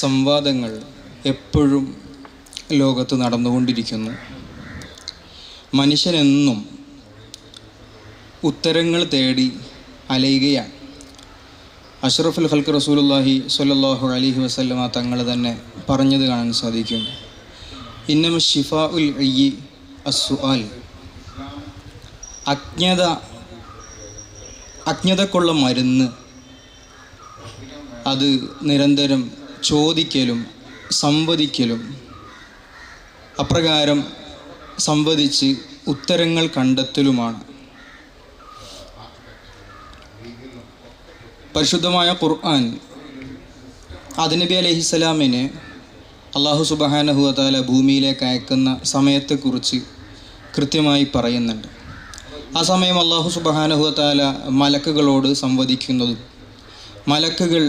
സംവാദങ്ങൾ എപ്പോഴും ലോകത്ത് നടന്നുകൊണ്ടിരിക്കുന്നു. മനുഷ്യനെന്നും ഉത്തരങ്ങൾ തേടി അലയുകയാണ്. അഷ്റഫുൽ ഖൽഖ് റസൂലുള്ളാഹി സ്വല്ലല്ലാഹു അലൈഹി വസല്ലമ തങ്ങൾ തന്നെ പറഞ്ഞത് കാണാൻ സാധിക്കും. ഇന്നമ ശിഫാഉൽ അയ്യി അസ്സുആൽ. അജ്ഞതക്കുള്ള മരുന്ന് അത് നിരന്തരം ചോദിക്കലും സംവദിക്കലും, അപ്രകാരം സംവദിച്ച് ഉത്തരങ്ങൾ കണ്ടെത്തലുമാണ്. പരിശുദ്ധമായ ഖുർആൻ ആദം നബി അലൈഹിസ്സലാമിനെ അല്ലാഹു സുബ്ഹാനഹു വ തആല ഭൂമിയിലേക്ക് അയക്കുന്ന സമയത്തെക്കുറിച്ച് കൃത്യമായി പറയുന്നുണ്ട്. ആ സമയം അല്ലാഹു സുബ്ഹാനഹു വ തആല മലക്കുകളോട് സംവദിക്കുന്നതും മലക്കുകൾ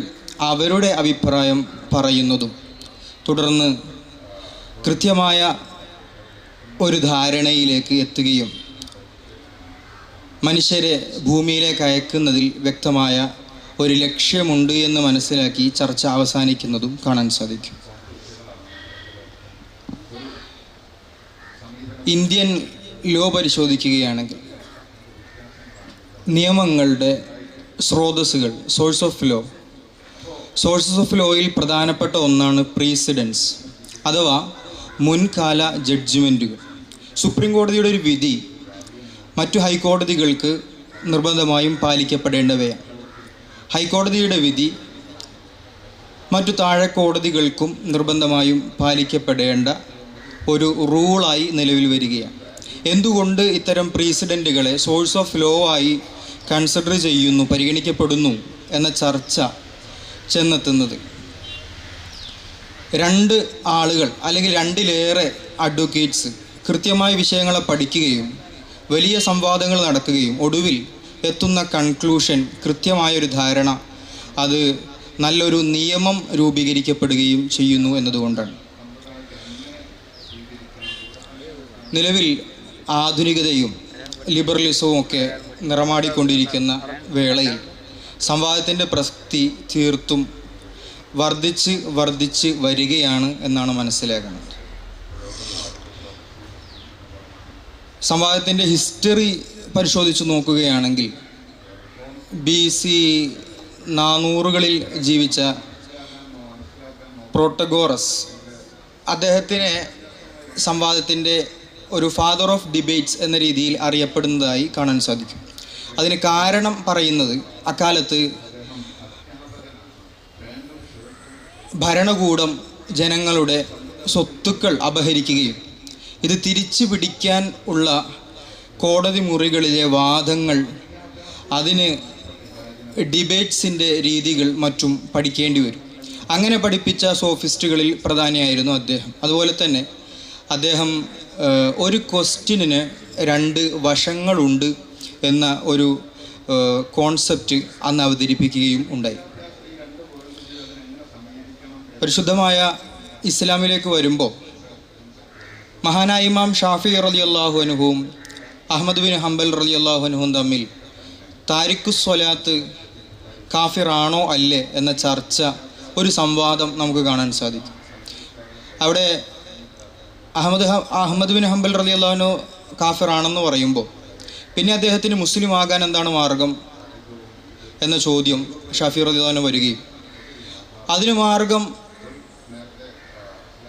അവരുടെ അഭിപ്രായം പറയുന്നതും തുടർന്ന് കൃത്യമായ ഒരു ധാരണയിലേക്ക് എത്തുകയും മനുഷ്യരെ ഭൂമിയിലേക്ക് അയക്കുന്നതിൽ വ്യക്തമായ ഒരു ലക്ഷ്യമുണ്ട് എന്ന് മനസ്സിലാക്കി ചർച്ച അവസാനിക്കുന്നതും കാണാൻ സാധിക്കും. ഇന്ത്യൻ ലോ പരിശോധിക്കുകയാണെങ്കിൽ നിയമങ്ങളുടെ സ്രോതസ്സുകൾ, സോഴ്സസ് ഓഫ് ലോയിൽ പ്രധാനപ്പെട്ട ഒന്നാണ് പ്രീസിഡൻസ് അഥവാ മുൻകാല ജഡ്ജ്മെൻറ്റുകൾ. സുപ്രീം കോടതിയുടെ ഒരു വിധി മറ്റു ഹൈക്കോടതികൾക്ക് നിർബന്ധമായും പാലിക്കപ്പെടേണ്ടവയാണ്. ഹൈക്കോടതിയുടെ വിധി മറ്റു താഴെ കോടതികൾക്കും നിർബന്ധമായും പാലിക്കപ്പെടേണ്ട ഒരു റൂളായി നിലവിൽ വരികയാണ്. എന്തുകൊണ്ട് ഇത്തരം പ്രീസിഡൻറ്റുകളെ സോഴ്സ് ഓഫ് ലോ ആയി കൺസിഡർ ചെയ്യുന്നു, പരിഗണിക്കപ്പെടുന്നു എന്ന ചർച്ച ചെന്നെത്തുന്നത് രണ്ട് ആളുകൾ അല്ലെങ്കിൽ രണ്ടിലേറെ അഡ്വക്കേറ്റ്സ് കൃത്യമായ വിഷയങ്ങളെ പഠിക്കുകയും വലിയ സംവാദങ്ങൾ നടക്കുകയും ഒടുവിൽ എത്തുന്ന കൺക്ലൂഷൻ, കൃത്യമായൊരു ധാരണ, അത് നല്ലൊരു നിയമം രൂപീകരിക്കപ്പെടുകയും ചെയ്യുന്നു എന്നതുകൊണ്ടാണ്. നിലവിൽ ആധുനികതയും ലിബറലിസവും ഒക്കെ നിറമാടിക്കൊണ്ടിരിക്കുന്ന വേളയിൽ സംവാദത്തിൻ്റെ പ്രസക്തി തീർത്തും വർദ്ധിച്ച് വരികയാണ് എന്നാണ് മനസ്സിലാക്കുന്നത്. സംവാദത്തിൻ്റെ ഹിസ്റ്ററി പരിശോധിച്ച് നോക്കുകയാണെങ്കിൽ BC 400-കളിൽ ജീവിച്ച പ്രോട്ടഗോറസ്, അദ്ദേഹത്തിനെ സംവാദത്തിൻ്റെ ഒരു ഫാദർ ഓഫ് ഡിബേറ്റ്സ് എന്ന രീതിയിൽ അറിയപ്പെടുന്നതായി കാണാൻ സാധിക്കും. അതിന് കാരണം പറയുന്നത് അക്കാലത്ത് ഭരണകൂടം ജനങ്ങളുടെ സ്വത്തുക്കൾ അപഹരിക്കുകയും ഇത് തിരിച്ചു പിടിക്കാൻ ഉള്ള കോടതി മുറികളിലെ വാദങ്ങൾ, അതിന് ഡിബേറ്റ്സിൻ്റെ രീതികൾ മറ്റും പഠിക്കേണ്ടി വരും. അങ്ങനെ പഠിപ്പിച്ച സോഫിസ്റ്റുകളിൽ പ്രധാനിയായിരുന്നു അദ്ദേഹം. അതുപോലെ തന്നെ അദ്ദേഹം ഒരു ക്വസ്റ്റ്യനിന് 2 വശങ്ങളുണ്ട് എന്ന ഒരു കോൺസെപ്റ്റ് അന്ന് അവതരിപ്പിക്കുകയും ഉണ്ടായി. പരിശുദ്ധമായ ഇസ്ലാമിലേക്ക് വരുമ്പോൾ മഹാനായ ഇമാം ഷാഫി റളിയല്ലാഹു അൻഹുവും അഹ്മദ് ബിൻ ഹംബൽ റളിയല്ലാഹു അൻഹുവും തമ്മിൽ താരിഖുസ് സ്വലാത്ത് കാഫിറാണോ അല്ലേ എന്ന ചർച്ച, ഒരു സംവാദം നമുക്ക് കാണാൻ സാധിക്കും. അവിടെ അഹ്മദ് ബിൻ ഹംബൽ റളിയല്ലാഹു അൻഹു കാഫിറാണെന്ന് പറയുമ്പോൾ പിന്നെ അദ്ദേഹത്തിന് മുസ്ലിം ആകാൻ എന്താണ് മാർഗം എന്ന ചോദ്യം ഷാഫി റളിയല്ലാഹു അൻഹു വരികയും അതിന് മാർഗം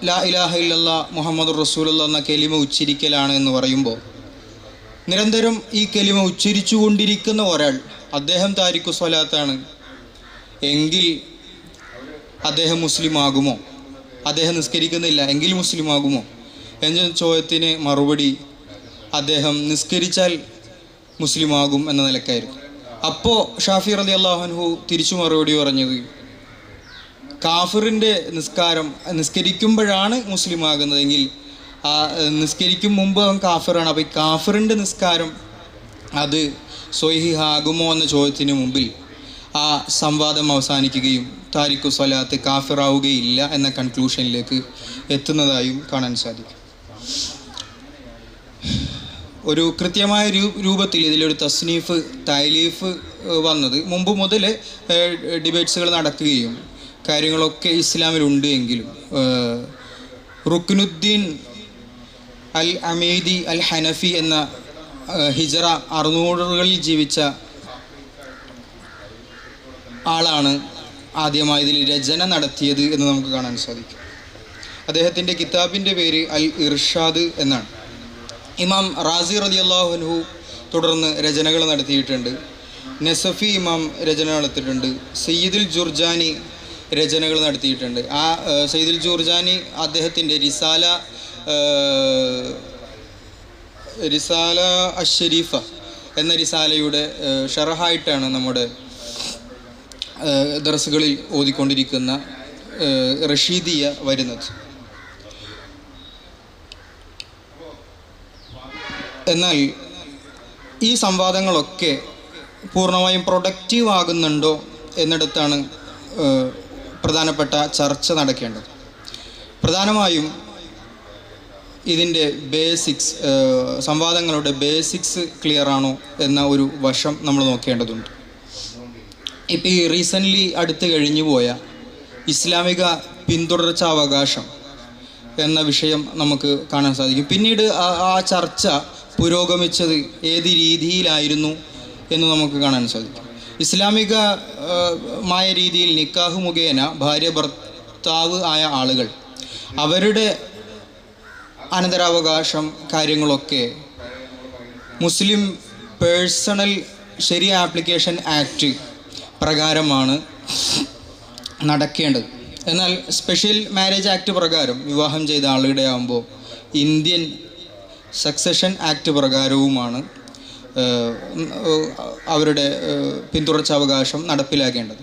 ലാ ഇലാഹ ഇല്ലല്ലാഹ് മുഹമ്മദുർ റസൂലുള്ളാഹ് എന്ന കലിമ ഉച്ചരിക്കലാണ് എന്ന് പറയുമ്പോൾ നിരന്തരം ഈ കലിമ ഉച്ചരിച്ചു കൊണ്ടിരിക്കുന്ന ഒരാൾ, അദ്ദേഹം താരിഖു സ്വലാത്താണ് എങ്കിൽ അദ്ദേഹം മുസ്ലിം ആകുമോ? അദ്ദേഹം നിസ്കരിക്കുന്നില്ല എങ്കിൽ മുസ്ലിം ആകുമോ എന്ന ചോദ്യത്തിന് മറുപടി അദ്ദേഹം നിസ്കരിച്ചാൽ മുസ്ലിം ആകും എന്ന നിലക്കായിരുന്നു. അപ്പോൾ ഷാഫി റളിയല്ലാഹു അൻഹു തിരിച്ചു മറുപടി പറഞ്ഞത്, കാഫിറിൻ്റെ നിസ്കരിക്കുമ്പോഴാണ് മുസ്ലിം ആകുന്നതെങ്കിൽ ആ നിസ്കരിക്കും മുമ്പ് അവൻ കാഫിറാണ്. അപ്പോൾ ഈ കാഫിറിൻ്റെ നിസ്കാരം അത് സ്വഹീഹാകുമോ എന്ന ചോദ്യത്തിന് മുമ്പിൽ ആ സംവാദം അവസാനിക്കുകയും താരിഖു സ്വലാത്ത് കാഫിറാവുകയില്ല എന്ന കൺക്ലൂഷനിലേക്ക് എത്തുന്നതായും കാണാൻ സാധിക്കും. ഒരു കൃത്യമായ രൂപത്തിൽ ഇതിലൊരു തൈലീഫ് വന്നത് മുമ്പ് മുതൽ ഡിബേറ്റ്സുകൾ നടക്കുകയും കാര്യങ്ങളൊക്കെ ഇസ്ലാമിലുണ്ട് എങ്കിലും റുക്നുദ്ദീൻ അൽ അമീദി അൽ ഹനഫി എന്ന ഹിജറ 600കളിൽ ജീവിച്ച ആളാണ് ആദ്യമായി ഇതിൽ രചന നടത്തിയത് എന്ന് നമുക്ക് കാണാൻ സാധിക്കും. അദ്ദേഹത്തിൻ്റെ കിതാബിൻ്റെ പേര് അൽ ഇർഷാദ് എന്നാണ്. ഇമാം റാസി റളിയല്ലാഹു അൻഹു തുടർന്ന് രചനകൾ നടത്തിയിട്ടുണ്ട്. നസഫി ഇമാം രചന നടത്തിയിട്ടുണ്ട്. സയ്യിദുൽ ജുർജാനി രചനകൾ നടത്തിയിട്ടുണ്ട്. ആ സയ്യിദുൽ ജുർജാനി അദ്ദേഹത്തിൻ്റെ റിസാല അഷ്ശരീഫ എന്ന റിസാലയുടെ ഷറഹായിട്ടാണ് നമ്മുടെ ദർസുകളിൽ ഓതിക്കൊണ്ടിരിക്കുന്ന റഷീദിയ വരുന്നത്. എന്നാൽ ഈ സംവാദങ്ങളൊക്കെ പൂർണ്ണമായും പ്രൊഡക്റ്റീവ് ആകുന്നുണ്ടോ എന്നിടത്താണ് പ്രധാനപ്പെട്ട ചർച്ച നടക്കേണ്ടത്. പ്രധാനമായും ഇതിൻ്റെ ബേസിക്സ്, സംവാദങ്ങളുടെ ബേസിക്സ് ക്ലിയർ ആണോ എന്ന ഒരു വശം നമ്മൾ നോക്കേണ്ടതുണ്ട്. ഇപ്പോൾ ഈ റീസെൻ്റ്ലി അടുത്ത് കഴിഞ്ഞു പോയ ഇസ്ലാമിക പിന്തുടർച്ചാവകാശം എന്ന വിഷയം നമുക്ക് കാണാൻ സാധിക്കും. പിന്നീട് ആ ചർച്ച പുരോഗമിച്ചത് ഏത് രീതിയിലായിരുന്നു എന്ന് നമുക്ക് കാണാൻ സാധിക്കും. ഇസ്ലാമികമായ രീതിയിൽ നിക്കാഹ് മുഖേന ഭാര്യ ഭർത്താവ് ആയ ആളുകൾ അവരുടെ അനന്തരാവകാശം കാര്യങ്ങളൊക്കെ മുസ്ലിം പേഴ്സണൽ ശരിയ ആപ്ലിക്കേഷൻ ആക്ട് പ്രകാരമാണ് നടക്കേണ്ടത്. എന്നാൽ സ്പെഷ്യൽ മാരേജ് ആക്ട് പ്രകാരം വിവാഹം ചെയ്ത ആളുടെ ആകുമ്പോൾ ഇന്ത്യൻ സക്സഷൻ ആക്ട് പ്രകാരവുമാണ് അവരുടെ പിന്തുടർച്ചാവകാശം നടപ്പിലാക്കേണ്ടത്.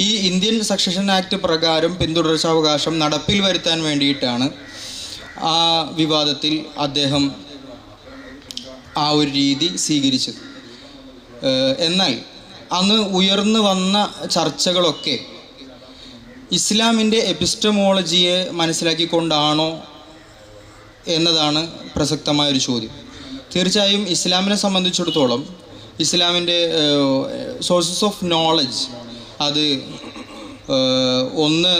ഈ ഇന്ത്യൻ സക്സഷൻ ആക്ട് പ്രകാരം പിന്തുടർച്ചാവകാശം നടപ്പിൽ വരുത്താൻ വേണ്ടിയിട്ടാണ് ആ വിവാദത്തിൽ അദ്ദേഹം ആ ഒരു രീതി സ്വീകരിച്ചത്. എന്നാൽ അന്ന് ഉയർന്നു വന്ന ചർച്ചകളൊക്കെ ഇസ്ലാമിൻ്റെ എപ്പിസ്റ്റമോളജിയെ മനസ്സിലാക്കിക്കൊണ്ടാണോ എന്നതാണ് പ്രസക്തമായൊരു ചോദ്യം. തീർച്ചയായും ഇസ്ലാമിനെ സംബന്ധിച്ചിടത്തോളം ഇസ്ലാമിൻ്റെ സോഴ്സസ് ഓഫ് നോളജ് അത് ഒന്ന്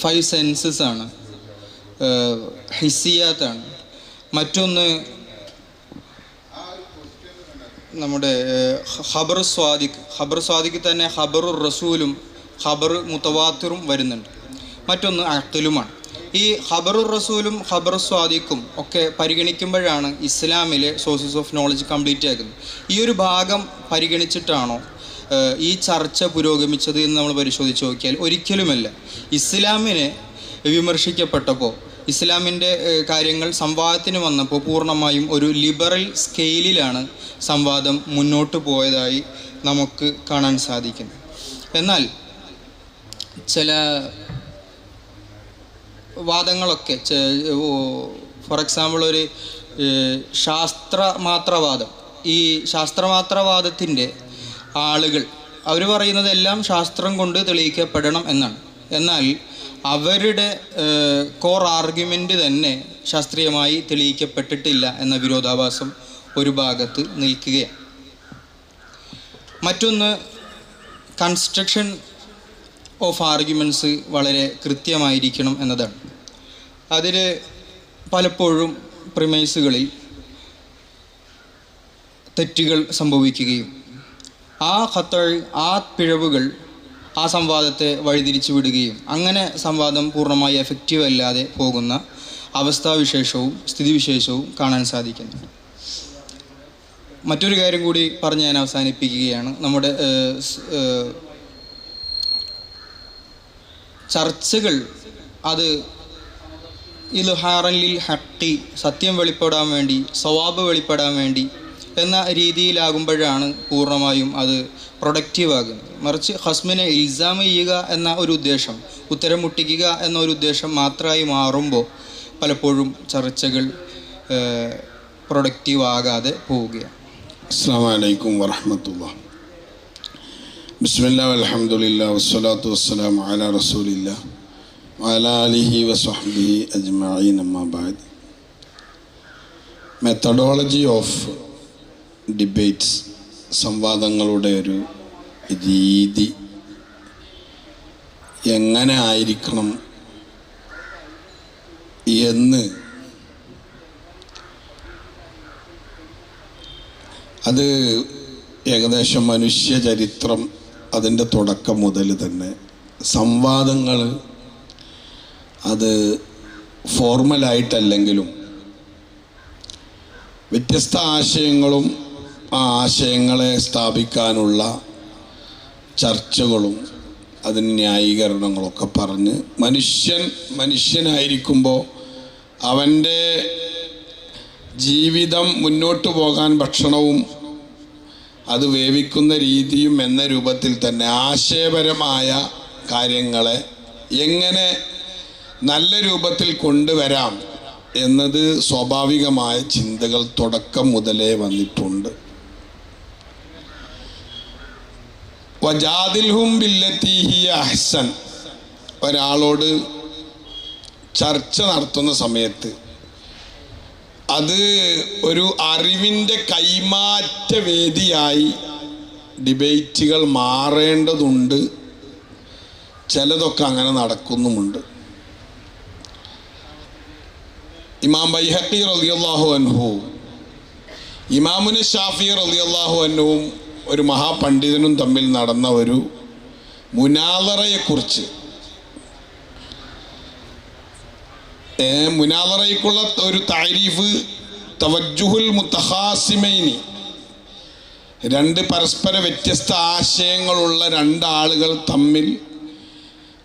5 സെൻസസ് ആണ്, ഹിസ്സിയാത്താണ്. മറ്റൊന്ന് നമ്മുടെ ഖബർ സ്വാദിഖ് തന്നെ ഖബറുർ റസൂലും ഖബർ മുത്തവാത്തിറും വരുന്നുണ്ട്. മറ്റൊന്ന് അഖ്ലുമാണ്. ഈ ഖബറുർ റസൂലും ഖബർ സ്വാദിഖും ഒക്കെ പരിഗണിക്കുമ്പോഴാണ് ഇസ്ലാമിലെ സോഴ്സസ് ഓഫ് നോളജ് കംപ്ലീറ്റ് ആക്കുന്നത്. ഈ ഒരു ഭാഗം പരിഗണിച്ചിട്ടാണോ ഈ ചർച്ച പുരോഗമിച്ചത് എന്ന് നമ്മൾ പരിശോധിച്ച് നോക്കിയാൽ ഒരിക്കലുമല്ല. ഇസ്ലാമിനെ വിമർശിക്കപ്പെട്ടപ്പോൾ, ഇസ്ലാമിൻ്റെ കാര്യങ്ങൾ സംവാദത്തിന് വന്നപ്പോൾ പൂർണ്ണമായും ഒരു ലിബറൽ സ്കെയിലിലാണ് സംവാദം മുന്നോട്ട് പോയതായി നമുക്ക് കാണാൻ സാധിക്കുന്നത്. എന്നാൽ ചില വാദങ്ങളൊക്കെ, ഫോർ എക്സാമ്പിൾ ഒരു ശാസ്ത്രമാത്രവാദം, ഈ ശാസ്ത്രമാത്രവാദത്തിൻ്റെ ആളുകൾ അവർ പറയുന്നത് എല്ലാം ശാസ്ത്രം കൊണ്ട് തെളിയിക്കപ്പെടണം എന്നാണ്. എന്നാൽ അവരുടെ കോർ ആർഗ്യുമെൻ്റ് തന്നെ ശാസ്ത്രീയമായി തെളിയിക്കപ്പെട്ടിട്ടില്ല എന്ന വിരോധാഭാസം ഒരു ഭാഗത്ത് നിൽക്കുകയാണ്. മറ്റൊന്ന് കൺസ്ട്രക്ഷൻ ഓഫ് ആർഗ്യുമെൻറ്റ്സ് വളരെ കൃത്യമായിരിക്കണം എന്നതാണ്. അതിൽ പലപ്പോഴും പ്രിമൈസുകളിൽ തെറ്റുകൾ സംഭവിക്കുകയും ആ പിഴവുകൾ ആ സംവാദത്തെ വഴിതിരിച്ചു വിടുകയും അങ്ങനെ സംവാദം പൂർണ്ണമായി എഫക്റ്റീവ് അല്ലാതെ പോകുന്ന അവസ്ഥാവിശേഷവും സ്ഥിതിവിശേഷവും കാണാൻ സാധിക്കുന്നു. മറ്റൊരു കാര്യം കൂടി പറഞ്ഞ് ഞാൻ അവസാനിപ്പിക്കുകയാണ്. നമ്മുടെ ചർച്ചകൾ അത് ഇൽഹാറൻ ലിൽ ഹഖി, സത്യം വെളിപ്പെടാൻ വേണ്ടി, സവാബ് വെളിപ്പെടാൻ വേണ്ടി എന്ന രീതിയിലാകുമ്പോഴാണ് പൂർണ്ണമായും അത് പ്രൊഡക്റ്റീവ് ആകുന്നത്. മറിച്ച് ഹസ്മിനെ ഇൽസാം ചെയ്യുക എന്ന ഒരു ഉദ്ദേശം, ഉത്തരം മുട്ടിക്കുക എന്ന ഒരു ഉദ്ദേശം മാത്രമായി മാറുമ്പോൾ പലപ്പോഴും ചർച്ചകൾ പ്രൊഡക്റ്റീവ് ആകാതെ പോവുകയാണ്. അസ്സലാമു അലൈക്കും വറഹ്മത്തുള്ളാഹി. ബിസ്മില്ലാഹി വൽഹംദുലില്ലാഹി വസ്സലാത്തു വസ്സലാമു അലാ റസൂലില്ലാഹി വഅലാ ആലിഹി വസഹ്ബിഹി അജ്മഈൻ. അമ്മാ ബഅദ്. മെത്തഡോളജി ഓഫ് ഡിബേറ്റ്സ്, സംവാദങ്ങളുടെ ഒരു രീതി എങ്ങനെ ആയിരിക്കണം എന്ന് അത് ഏകദേശം മനുഷ്യ ചരിത്രം അതിൻ്റെ തുടക്കം മുതൽ തന്നെ സംവാദങ്ങൾ അത് ഫോർമലായിട്ടല്ലെങ്കിലും വ്യത്യസ്ത ആശയങ്ങളും ആ ആശയങ്ങളെ സ്ഥാപിക്കാനുള്ള ചർച്ചകളും അതിന് ന്യായീകരണങ്ങളൊക്കെ പറഞ്ഞ് മനുഷ്യനായിരിക്കുമ്പോൾ അവൻ്റെ ജീവിതം മുന്നോട്ട് പോകാൻ ഭക്ഷണവും അത് വേവിക്കുന്ന രീതിയും എന്ന രൂപത്തിൽ തന്നെ ആശയപരമായ കാര്യങ്ങളെ എങ്ങനെ നല്ല രൂപത്തിൽ കൊണ്ടുവരാം എന്നത് സ്വാഭാവികമായ ചിന്തകൾ തുടക്കം മുതലേ വന്നിട്ടുണ്ട്. വജാദിൽഹും ബില്ലത്തി ഹിയ അഹ്സൻ, ഒരാളോട് ചർച്ച നടത്തുന്ന സമയത്ത് അത് ഒരു അറിവിൻ്റെ കൈമാറ്റ വേദിയായി ഡിബേറ്റുകൾ മാറേണ്ടതുണ്ട്. ചിലതൊക്കെ അങ്ങനെ നടക്കുന്നുമുണ്ട്. ഇമാം ബൈഹഖി റളിയല്ലാഹു അൻഹു ഇമാമുന ഷാഫി റളിയല്ലാഹു അൻഹുവും ഒരു മഹാപണ്ഡിതനും തമ്മിൽ നടന്ന ഒരു മുനാദറയെക്കുറിച്ച്, മുനാദറയ്ക്കുള്ള ഒരു താരീഫ് തവജ്ജുഹുൽ മുത്തഹാസിമൈനി, രണ്ട് പരസ്പര വ്യത്യസ്ത ആശയങ്ങളുള്ള രണ്ടാളുകൾ തമ്മിൽ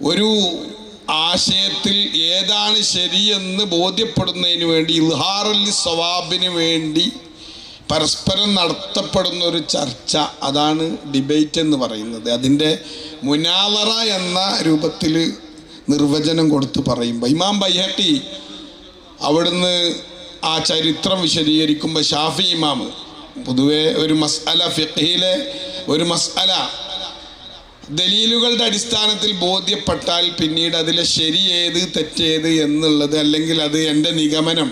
ഒരു ആശയത്തിൽ ഏതാണ് ശരിയെന്ന് ബോധ്യപ്പെടുന്നതിന് വേണ്ടി ഇൽഹാറുൽ സവാബിന് വേണ്ടി പരസ്പരം നടത്തപ്പെടുന്ന ഒരു ചർച്ച, അതാണ് ഡിബേറ്റ് എന്ന് പറയുന്നത്. അതിൻ്റെ മുനാദറ എന്ന രൂപത്തിൽ നിർവചനം കൊടുത്ത് പറയുമ്പോൾ ഇമാം ബൈഹഖി അവിടുന്ന് ആ ചരിത്രം വിശദീകരിക്കുമ്പോൾ ഷാഫി ഇമാം പൊതുവെ ഒരു മസ്അല, ഫിഖ്ഹിലെ ഒരു മസ്അല ദലീലുകളുടെ അടിസ്ഥാനത്തിൽ ബോധ്യപ്പെട്ടാൽ പിന്നീട് അതിലെ ശരി ഏത് തെറ്റേത് എന്നുള്ളത്, അല്ലെങ്കിൽ അത് എൻ്റെ നിഗമനം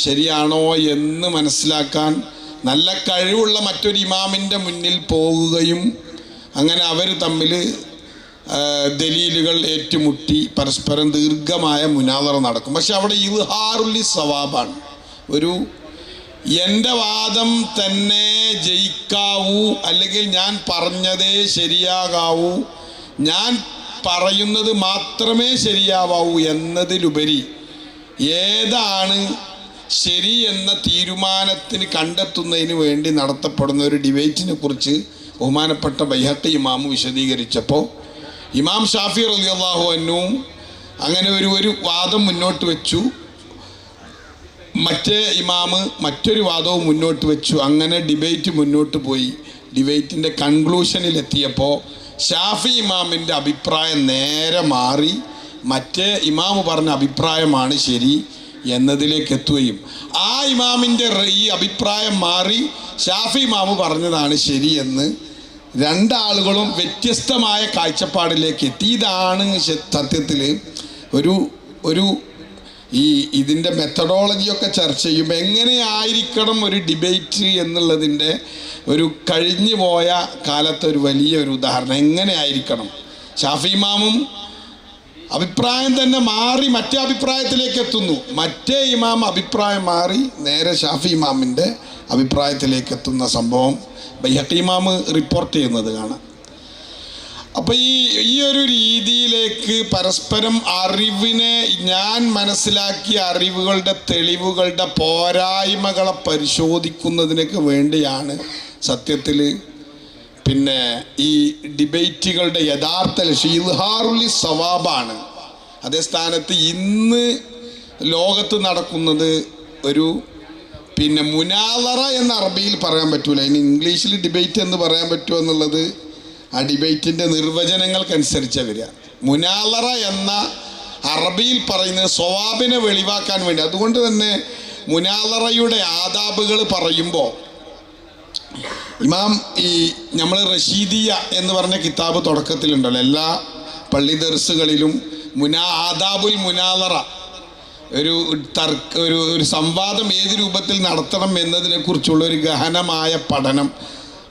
ശരിയാണോ എന്ന് മനസ്സിലാക്കാൻ നല്ല കഴിവുള്ള മറ്റൊരു ഇമാമിൻ്റെ മുന്നിൽ പോകുകയും അങ്ങനെ അവർ തമ്മിൽ ദലീലുകൾ ഏറ്റുമുട്ടി പരസ്പരം ദീർഘമായ മുനാദറ നടക്കും. പക്ഷെ അവിടെ ഇൽഹാറുൽ സവാബാണ്. ഒരു എൻ്റെ വാദം തന്നെ ജയിക്കാവൂ, അല്ലെങ്കിൽ ഞാൻ പറഞ്ഞതേ ശരിയാകാവൂ, ഞാൻ പറയുന്നത് മാത്രമേ ശരിയാവാവൂ എന്നതിലുപരി ഏതാണ് ശരി എന്ന തീരുമാനത്തിന് കണ്ടെത്തുന്നതിന് വേണ്ടി നടത്തപ്പെടുന്ന ഒരു ഡിബേറ്റിനെ കുറിച്ച് ബഹുമാനപ്പെട്ട ബൈഹഖി ഇമാം വിശദീകരിച്ചപ്പോൾ ഇമാം ഷാഫി റളിയല്ലാഹു അൻഹു അങ്ങനെ ഒരു വാദം മുന്നോട്ട് വെച്ചു, മറ്റേ ഇമാമ് മറ്റൊരു വാദവും മുന്നോട്ട് വെച്ചു. അങ്ങനെ ഡിബേറ്റ് മുന്നോട്ട് പോയി. ഡിബേറ്റിൻ്റെ കൺക്ലൂഷനിലെത്തിയപ്പോൾ ഷാഫി ഇമാമിൻ്റെ അഭിപ്രായം നേരെ മാറി മറ്റേ ഇമാമ് പറഞ്ഞ അഭിപ്രായമാണ് ശരി എന്നതിലേക്ക് എത്തുകയും ആ ഇമാമിൻ്റെ ഈ അഭിപ്രായം മാറി ഷാഫി ഇമാമ് പറഞ്ഞതാണ് ശരിയെന്ന് രണ്ടാളുകളും വ്യത്യസ്തമായ കാഴ്ചപ്പാടിലേക്ക് എത്തി. ഇതാണ് സത്യത്തിൽ ഒരു ഇതിൻ്റെ മെത്തഡോളജിയൊക്കെ ചർച്ച ചെയ്യുമ്പോൾ എങ്ങനെയായിരിക്കണം ഒരു ഡിബേറ്റ് എന്നുള്ളതിൻ്റെ ഒരു കഴിഞ്ഞു പോയ കാലത്തെ ഒരു വലിയൊരു ഉദാഹരണം. എങ്ങനെയായിരിക്കണം? ഷാഫി ഇമാമും അഭിപ്രായം തന്നെ മാറി മറ്റേ അഭിപ്രായത്തിലേക്ക് എത്തുന്നു, മറ്റേ ഇമാം അഭിപ്രായം മാറി നേരെ ഷാഫി ഇമാമിൻ്റെ അഭിപ്രായത്തിലേക്ക് എത്തുന്ന സംഭവം ബൈഹഖി ഇമാം റിപ്പോർട്ട് ചെയ്യുന്നത് കാണാം. അപ്പോൾ ഈ ഒരു രീതിയിലേക്ക് പരസ്പരം അറിവിനെ, ഞാൻ മനസ്സിലാക്കിയ അറിവുകളുടെ തെളിവുകളുടെ പോരായ്മകളെ പരിശോധിക്കുന്നതിനൊക്കെ വേണ്ടിയാണ് സത്യത്തിൽ പിന്നെ ഈ ഡിബേറ്റുകളുടെ യഥാർത്ഥ ലക്ഷ്യം ഇൽഹാറുൽ സവാബാണ്. അതേ സ്ഥാനത്ത് ഇന്ന് ലോകത്ത് നടക്കുന്നത് ഒരു പിന്നെ മുനാദറ എന്ന അറബിയിൽ പറയാൻ പറ്റൂല, ഇനി ഇംഗ്ലീഷിൽ ഡിബേറ്റ് എന്ന് പറയാൻ പറ്റുമോ എന്നുള്ളത് ആ ഡിബേറ്റിൻ്റെ നിർവചനങ്ങൾക്കനുസരിച്ച് വരിക. മുനാദറ എന്ന അറബിയിൽ പറയുന്നത് സ്വവാബിനെ വെളിവാക്കാൻ വേണ്ടി. അതുകൊണ്ട് തന്നെ മുനാദറയുടെ ആദാബുകൾ പറയുമ്പോൾ ഇമാം നമ്മൾ റഷീദിയ എന്ന് പറഞ്ഞ കിതാബ് തുടക്കത്തിലുണ്ടല്ലോ, എല്ലാ പള്ളി ദർസുകളിലും ആദാബുൽ മുനാദറ, ഒരു സംവാദം ഏത് രൂപത്തിൽ നടത്തണം എന്നതിനെക്കുറിച്ചുള്ള ഒരു ഗഹനമായ പഠനം,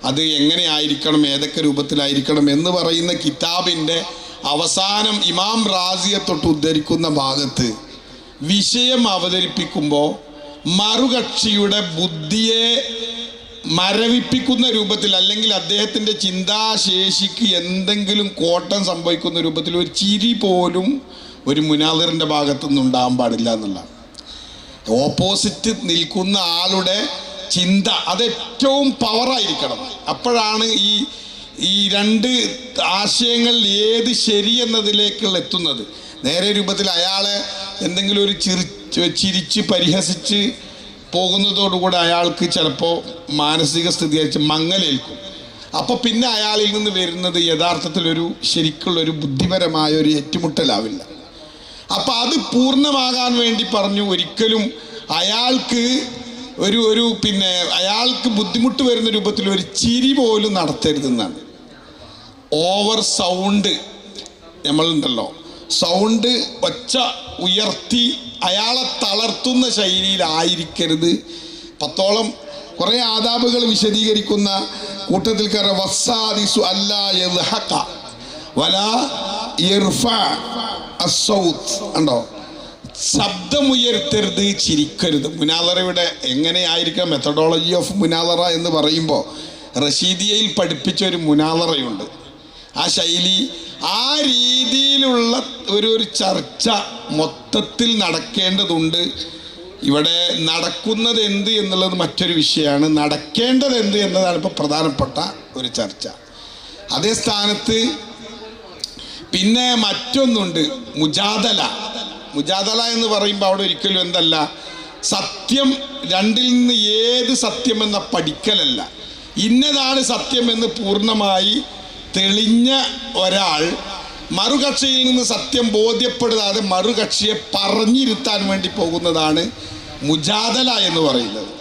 അത് എങ്ങനെ ആയിരിക്കണം, ഏതൊക്കെ രൂപത്തിലായിരിക്കണം എന്ന് പറയുന്ന കിതാബിൻ്റെ അവസാനം ഇമാം റാസിയെ തൊട്ട് ഉദ്ധരിക്കുന്ന ഭാഗത്ത് വിഷയം അവതരിപ്പിക്കുമ്പോൾ മറുകക്ഷിയുടെ ബുദ്ധിയെ മരവിപ്പിക്കുന്ന രൂപത്തിൽ, അല്ലെങ്കിൽ അദ്ദേഹത്തിൻ്റെ ചിന്താശേഷിക്ക് എന്തെങ്കിലും കോട്ടം സംഭവിക്കുന്ന രൂപത്തിൽ ഒരു ചിരി പോലും ഒരു മുനാദിറിൻ്റെ ഭാഗത്തുനിന്ന് ഉണ്ടാകാൻ പാടില്ല എന്നുള്ളതാണ്. ഓപ്പോസിറ്റ് നിൽക്കുന്ന ആളുടെ ചിന്ത അത് ഏറ്റവും പവറായിരിക്കണം. അപ്പോഴാണ് ഈ രണ്ട് ആശയങ്ങൾ ഏത് ശരിയെന്നതിലേക്കുള്ള എത്തുന്നത്. നേരെ രൂപത്തിൽ അയാളെ എന്തെങ്കിലും ഒരു ചിരിച്ച് പരിഹസിച്ച് പോകുന്നതോടുകൂടെ അയാൾക്ക് ചിലപ്പോൾ മാനസിക സ്ഥിതി വെച്ച് മങ്ങലേൽക്കും. അപ്പോൾ പിന്നെ അയാളിൽ നിന്ന് വരുന്നത് യഥാർത്ഥത്തിലൊരു ശരിക്കുള്ളൊരു ബുദ്ധിപരമായ ഒരു ഏറ്റുമുട്ടലാവില്ല. അപ്പം അത് പൂർണ്ണമാകാൻ വേണ്ടി പറഞ്ഞു ഒരിക്കലും അയാൾക്ക് അയാൾക്ക് ബുദ്ധിമുട്ട് വരുന്ന രൂപത്തിൽ ഒരു ചിരി പോലും നടത്തരുതെന്നാണ്. ഓവർ സൗണ്ട് നമ്മളുണ്ടല്ലോ, സൗണ്ട് ഒച്ച ഉയർത്തി അയാളെ തളർത്തുന്ന ശൈലിയിലായിരിക്കരുത്. 10ഓളം കുറേ ആദാബുകൾ വിശദീകരിക്കുന്ന കൂട്ടത്തിൽ കയറ വസ്സാദിസു അല്ലാ യദ്ഹഖ വലാ യർഫ അസ്സൗത്ത് ഉണ്ടോ, ശബ്ദമുയർത്തരുത്, ചിരിക്കരുത്. മുനാദറയുടെ എങ്ങനെയായിരിക്കാം മെത്തഡോളജി ഓഫ് മുനാദറ എന്ന് പറയുമ്പോൾ റഷീദിയയിൽ പഠിപ്പിച്ച ഒരു മുനാദറയുണ്ട്. ആ ശൈലി, ആ രീതിയിലുള്ള ഒരു ചർച്ച മൊത്തത്തിൽ നടക്കേണ്ടതുണ്ട്. ഇവിടെ നടക്കുന്നത് എന്ത് എന്നുള്ളത് മറ്റൊരു വിഷയമാണ്, നടക്കേണ്ടത് എന്ത് എന്നതാണ് ഇപ്പോൾ പ്രധാനപ്പെട്ട ഒരു ചർച്ച. അതേ സ്ഥാനത്ത് പിന്നെ മറ്റൊന്നുണ്ട്, മുജാദല. മുജാദല എന്ന് പറയുമ്പോൾ അവിടെ ഒരിക്കലും എന്തല്ല, സത്യം രണ്ടിൽ നിന്ന് ഏത് സത്യമെന്ന പഠിക്കലല്ല, ഇന്നതാണ് സത്യമെന്ന് പൂർണ്ണമായി തെളിഞ്ഞ ഒരാൾ മറുകക്ഷിയിൽ നിന്ന് സത്യം ബോധ്യപ്പെടുത്താതെ മറുകക്ഷിയെ പറഞ്ഞിരുത്താൻ വേണ്ടി പോകുന്നതാണ് മുജാദല എന്ന് പറയുന്നത്.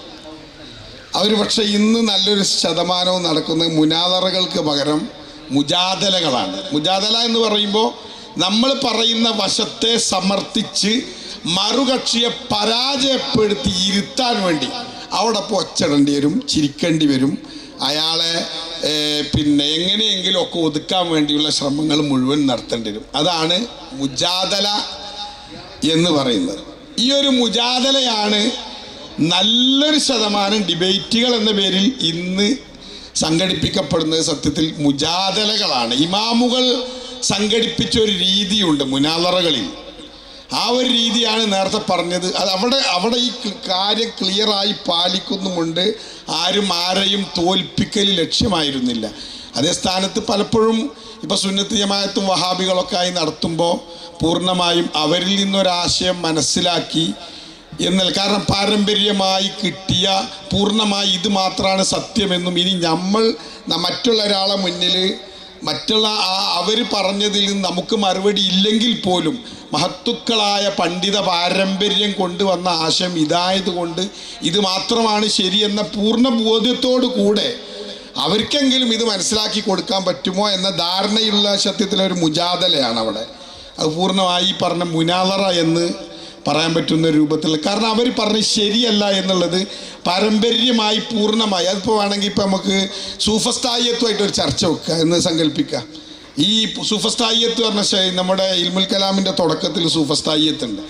അവർ പക്ഷേ ഇന്ന് നല്ലൊരു ശതമാനവും നടക്കുന്നത് മുനാദറകൾക്ക് പകരം മുജാദലകളാണ്. മുജാദല എന്ന് പറയുമ്പോൾ നമ്മൾ പറയുന്ന വശത്തെ സമർത്ഥിച്ച് മറുകക്ഷിയെ പരാജയപ്പെടുത്തി ഇരുത്താൻ വേണ്ടി അവിടെ ഇപ്പോൾ ഒച്ചിടേണ്ടി വരും, ചിരിക്കേണ്ടി വരും, അയാളെ എങ്ങനെയെങ്കിലും ഒക്കെ ഒതുക്കാൻ വേണ്ടിയുള്ള ശ്രമങ്ങൾ മുഴുവൻ നടത്തേണ്ടി വരും. അതാണ് മുജാദല എന്ന് പറയുന്നത്. ഈ ഒരു മുജാദലയാണ് നല്ലൊരു ശതമാനം ഡിബേറ്റുകൾ എന്ന പേരിൽ ഇന്ന് സംഘടിപ്പിക്കപ്പെടുന്നത്. സത്യത്തിൽ മുജാദലകളാണ്. ഇമാമുകൾ സംഘടിപ്പിച്ച ഒരു രീതിയുണ്ട് മുനാദറകളിൽ, ആ ഒരു രീതിയാണ് നേരത്തെ പറഞ്ഞത്. അത് അവിടെ ഈ കാര്യം ക്ലിയറായി പാലിക്കുന്നുമുണ്ട്. ആരും ആരെയും തോൽപ്പിക്കൽ ലക്ഷ്യമായിരുന്നില്ല. അതേ സ്ഥാനത്ത് പലപ്പോഴും ഇപ്പോൾ സുന്നത്ത് ജമാഅത്തും വഹാബികളൊക്കെ ആയി നടത്തുമ്പോൾ പൂർണ്ണമായും അവരിൽ നിന്നൊരാശയം മനസ്സിലാക്കി എന്നാൽ, കാരണം പാരമ്പര്യമായി കിട്ടിയ പൂർണ്ണമായി ഇത് മാത്രമാണ് സത്യമെന്നും ഇനി നമ്മൾ മറ്റുള്ള ഒരാളെ മുന്നിൽ അവർ പറഞ്ഞതിൽ നിന്ന് നമുക്ക് മറുപടി ഇല്ലെങ്കിൽ പോലും മഹത്തുക്കളായ പണ്ഡിത പാരമ്പര്യം കൊണ്ടുവന്ന ആശയം ഇതായതുകൊണ്ട് ഇത് മാത്രമാണ് ശരിയെന്ന പൂർണ്ണ ബോധ്യത്തോടു കൂടെ അവർക്കെങ്കിലും ഇത് മനസ്സിലാക്കി കൊടുക്കാൻ പറ്റുമോ എന്ന ധാരണയുള്ള സത്യത്തിലൊരു മുജാദലയാണ് അവിടെ. അത് പൂർണ്ണമായി പറഞ്ഞ മുനാദറ എന്ന് പറയാൻ പറ്റുന്ന രൂപത്തിൽ, കാരണം അവർ പറഞ്ഞ് ശരിയല്ല എന്നുള്ളത് പാരമ്പര്യമായി പൂർണ്ണമായി. അതിപ്പോൾ വേണമെങ്കിൽ ഇപ്പോൾ നമുക്ക് സൂഫസ്ഥായിയത്തുമായിട്ടൊരു ചർച്ച വെക്കുക എന്ന് സങ്കല്പിക്കുക. ഈ സൂഫസ്ഥായിയത്ത് പറഞ്ഞ നമ്മുടെ ഇൽമുൽ കലാമിൻ്റെ തുടക്കത്തിൽ സൂഫസ്ഥായിയത്തുണ്ട്.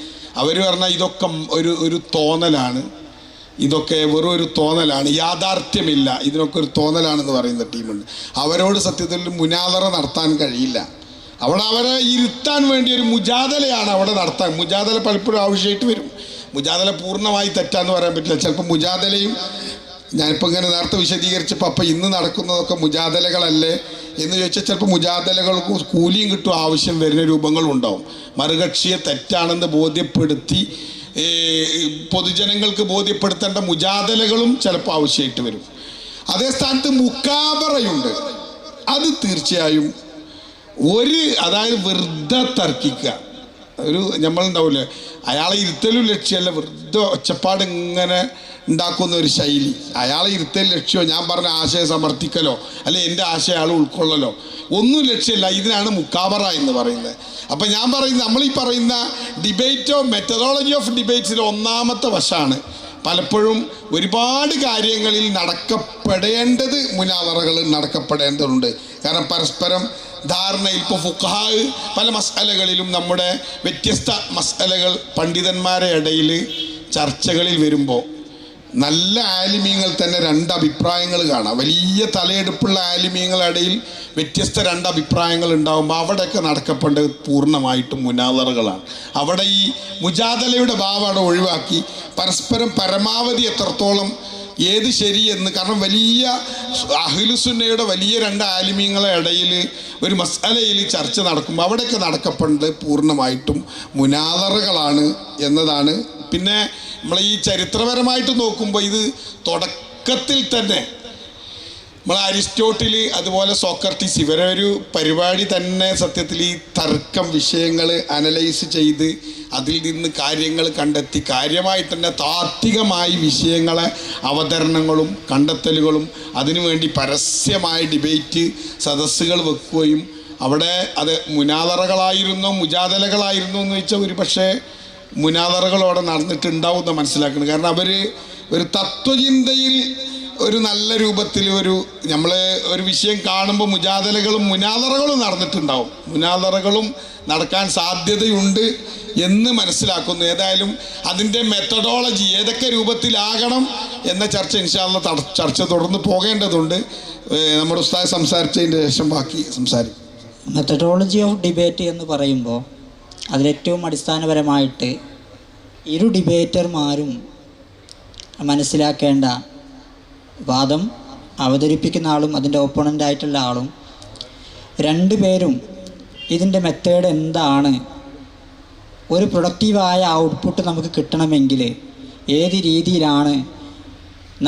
അവർ പറഞ്ഞാൽ ഇതൊക്കെ ഒരു തോന്നലാണ്, ഇതൊക്കെ വെറും ഒരു തോന്നലാണ്, യാഥാർത്ഥ്യമില്ല, ഇതിനൊക്കെ ഒരു തോന്നലാണെന്ന് പറയുന്ന ടീമുണ്ട്. അവരോട് സത്യത്തിൽ മുനാദറ നടത്താൻ കഴിയില്ല. അവിടെ അവരെ ഇരുത്താൻ വേണ്ടി ഒരു മുജാദലയാണ് അവിടെ നടത്താൻ. മുജാദല പലപ്പോഴും ആവശ്യമായിട്ട് വരും. മുജാദല പൂർണ്ണമായി തെറ്റാന്ന് പറയാൻ പറ്റില്ല. ചിലപ്പോൾ മുജാദലയും ഞാനിപ്പോൾ ഇങ്ങനെ നേരത്തെ വിശദീകരിച്ചപ്പോൾ അപ്പോൾ ഇന്ന് നടക്കുന്നതൊക്കെ മുജാദലകളല്ലേ എന്ന് ചോദിച്ചാൽ ചിലപ്പോൾ മുജാദലകൾക്ക് കൂലിയും കിട്ടും, ആവശ്യം വരുന്ന രൂപങ്ങളും ഉണ്ടാവും. മറുകക്ഷിയെ തെറ്റാണെന്ന് ബോധ്യപ്പെടുത്തി പൊതുജനങ്ങൾക്ക് ബോധ്യപ്പെടുത്തേണ്ട മുജാദലകളും ചിലപ്പോൾ ആവശ്യമായിട്ട് വരും. അതേ സ്ഥാനത്ത് മുക്കാബറയുണ്ട്. അത് തീർച്ചയായും അതായത് വെറുതെ തർക്കിക്കുക, നമ്മളുണ്ടാവില്ലേ അയാളെ ഇരുത്തലും ലക്ഷ്യമല്ല, വെറുതെ ഒച്ചപ്പാട് ഇങ്ങനെ ഉണ്ടാക്കുന്ന ഒരു ശൈലി. അയാളെ ഇരുത്തൽ ലക്ഷ്യമോ ഞാൻ പറഞ്ഞ ആശയം സമർത്ഥിക്കലോ അല്ലെ എൻ്റെ ആശയം ആൾ ഉൾക്കൊള്ളലോ ഒന്നും ലക്ഷ്യമില്ല. ഇതിനാണ് മുക്കാബറ എന്ന് പറയുന്നത്. അപ്പം ഞാൻ പറയുന്നത് നമ്മളീ പറയുന്ന ഡിബേറ്റോ മെത്തഡോളജി ഓഫ് ഡിബേറ്റ്സിലെ ഒന്നാമത്തെ വശമാണ് പലപ്പോഴും ഒരുപാട് കാര്യങ്ങളിൽ നടക്കപ്പെടേണ്ടത് മുനാദറകൾ നടക്കപ്പെടേണ്ടതുണ്ട്. കാരണം പരസ്പരം ധാരണയിൽ ഇപ്പോൾ ഫുഖഹാ പല മസ്അലകളിലും നമ്മുടെ വ്യത്യസ്ത മസ്അലകൾ പണ്ഡിതന്മാരുടെ ഇടയിൽ ചർച്ചകളിൽ വരുമ്പോൾ നല്ല ആലിമീങ്ങൾ തന്നെ രണ്ട് അഭിപ്രായങ്ങൾ കാണാം. വലിയ തലയെടുപ്പുള്ള ആലിമീങ്ങളുടെ ഇടയിൽ വ്യത്യസ്ത രണ്ട് അഭിപ്രായങ്ങൾ ഉണ്ടാകുമ്പോൾ അവിടെയൊക്കെ നടക്കപ്പെടേണ്ടത് പൂർണ്ണമായിട്ടും മുനാദറകളാണ്. അവിടെ ഈ മുജാദലയുടെ ഭാവം അവിടെ ഒഴിവാക്കി പരസ്പരം പരമാവധി എത്രത്തോളം ഏത് ശരിയെന്ന്, കാരണം വലിയ അഹ്ലുസുന്നയുടെ വലിയ രണ്ട് ആലിമീങ്ങളെ ഇടയിൽ ഒരു മസ്അലയിൽ ചർച്ച നടക്കുമ്പോൾ അവിടെയൊക്കെ നടക്കപ്പെടേണ്ടത് പൂർണ്ണമായിട്ടും മുനാദറകളാണ് എന്നതാണ്. പിന്നെ നമ്മൾ ഈ ചരിത്രപരമായിട്ട് നോക്കുമ്പോൾ ഇത് തുടക്കത്തിൽ തന്നെ നമ്മൾ അരിസ്റ്റോട്ടിൽ അതുപോലെ സോക്രട്ടീസ് ഇവരെ ഒരു പരിപാടി തന്നെ സത്യത്തിൽ ഈ തർക്കം വിഷയങ്ങൾ അനലൈസ് ചെയ്ത് അതിൽ നിന്ന് കാര്യങ്ങൾ കണ്ടെത്തി കാര്യമായിട്ട് തന്നെ താത്വികമായി വിഷയങ്ങളെ അവതരണങ്ങളും കണ്ടെത്തലുകളും അതിനുവേണ്ടി പരസ്യമായ ഡിബേറ്റ് സദസ്സുകൾ വെക്കുകയും അവിടെ അത് മുനാദറകളായിരുന്നോ മുജാദലകളായിരുന്നോ എന്ന് വെച്ചാൽ ഒരു പക്ഷേ മുനാദറകളോടെ നടന്നിട്ടുണ്ടാവും എന്ന് മനസ്സിലാക്കുന്നത്. കാരണം അവർ ഒരു തത്വചിന്തയിൽ ഒരു നല്ല രൂപത്തിൽ നമ്മൾ ഒരു വിഷയം കാണുമ്പോൾ മുജാദലകളും മുനാദറകളും നടന്നിട്ടുണ്ടാവും, മുനാദറകളും നടക്കാൻ സാധ്യതയുണ്ട് എന്ന് മനസ്സിലാക്കുന്നു. ഏതായാലും അതിൻ്റെ മെത്തഡോളജി ഏതൊക്കെ രൂപത്തിലാകണം എന്ന ചർച്ച ഇൻഷാ അല്ലാഹ് ചർച്ച തുടർന്ന് പോകേണ്ടതുണ്ട്. നമ്മുടെ ഉസ്താദ് സംസാരിച്ചതിൻ്റെ ശേഷം ബാക്കി സംസാരിക്കും. മെത്തഡോളജി ഓഫ് ഡിബേറ്റ് എന്ന് പറയുമ്പോൾ അതിലേറ്റവും അടിസ്ഥാനപരമായിട്ട് ഇരു ഡിബേറ്റർമാരും മനസ്സിലാക്കേണ്ട വാദം അവതരിപ്പിക്കുന്ന ആളും അതിൻ്റെ ഓപ്പോണൻ്റായിട്ടുള്ള ആളും രണ്ടുപേരും ഇതിൻ്റെ മെത്തേഡ് എന്താണ്, ഒരു പ്രൊഡക്റ്റീവായ ഔട്ട്പുട്ട് നമുക്ക് കിട്ടണമെങ്കിൽ ഏത് രീതിയിലാണ്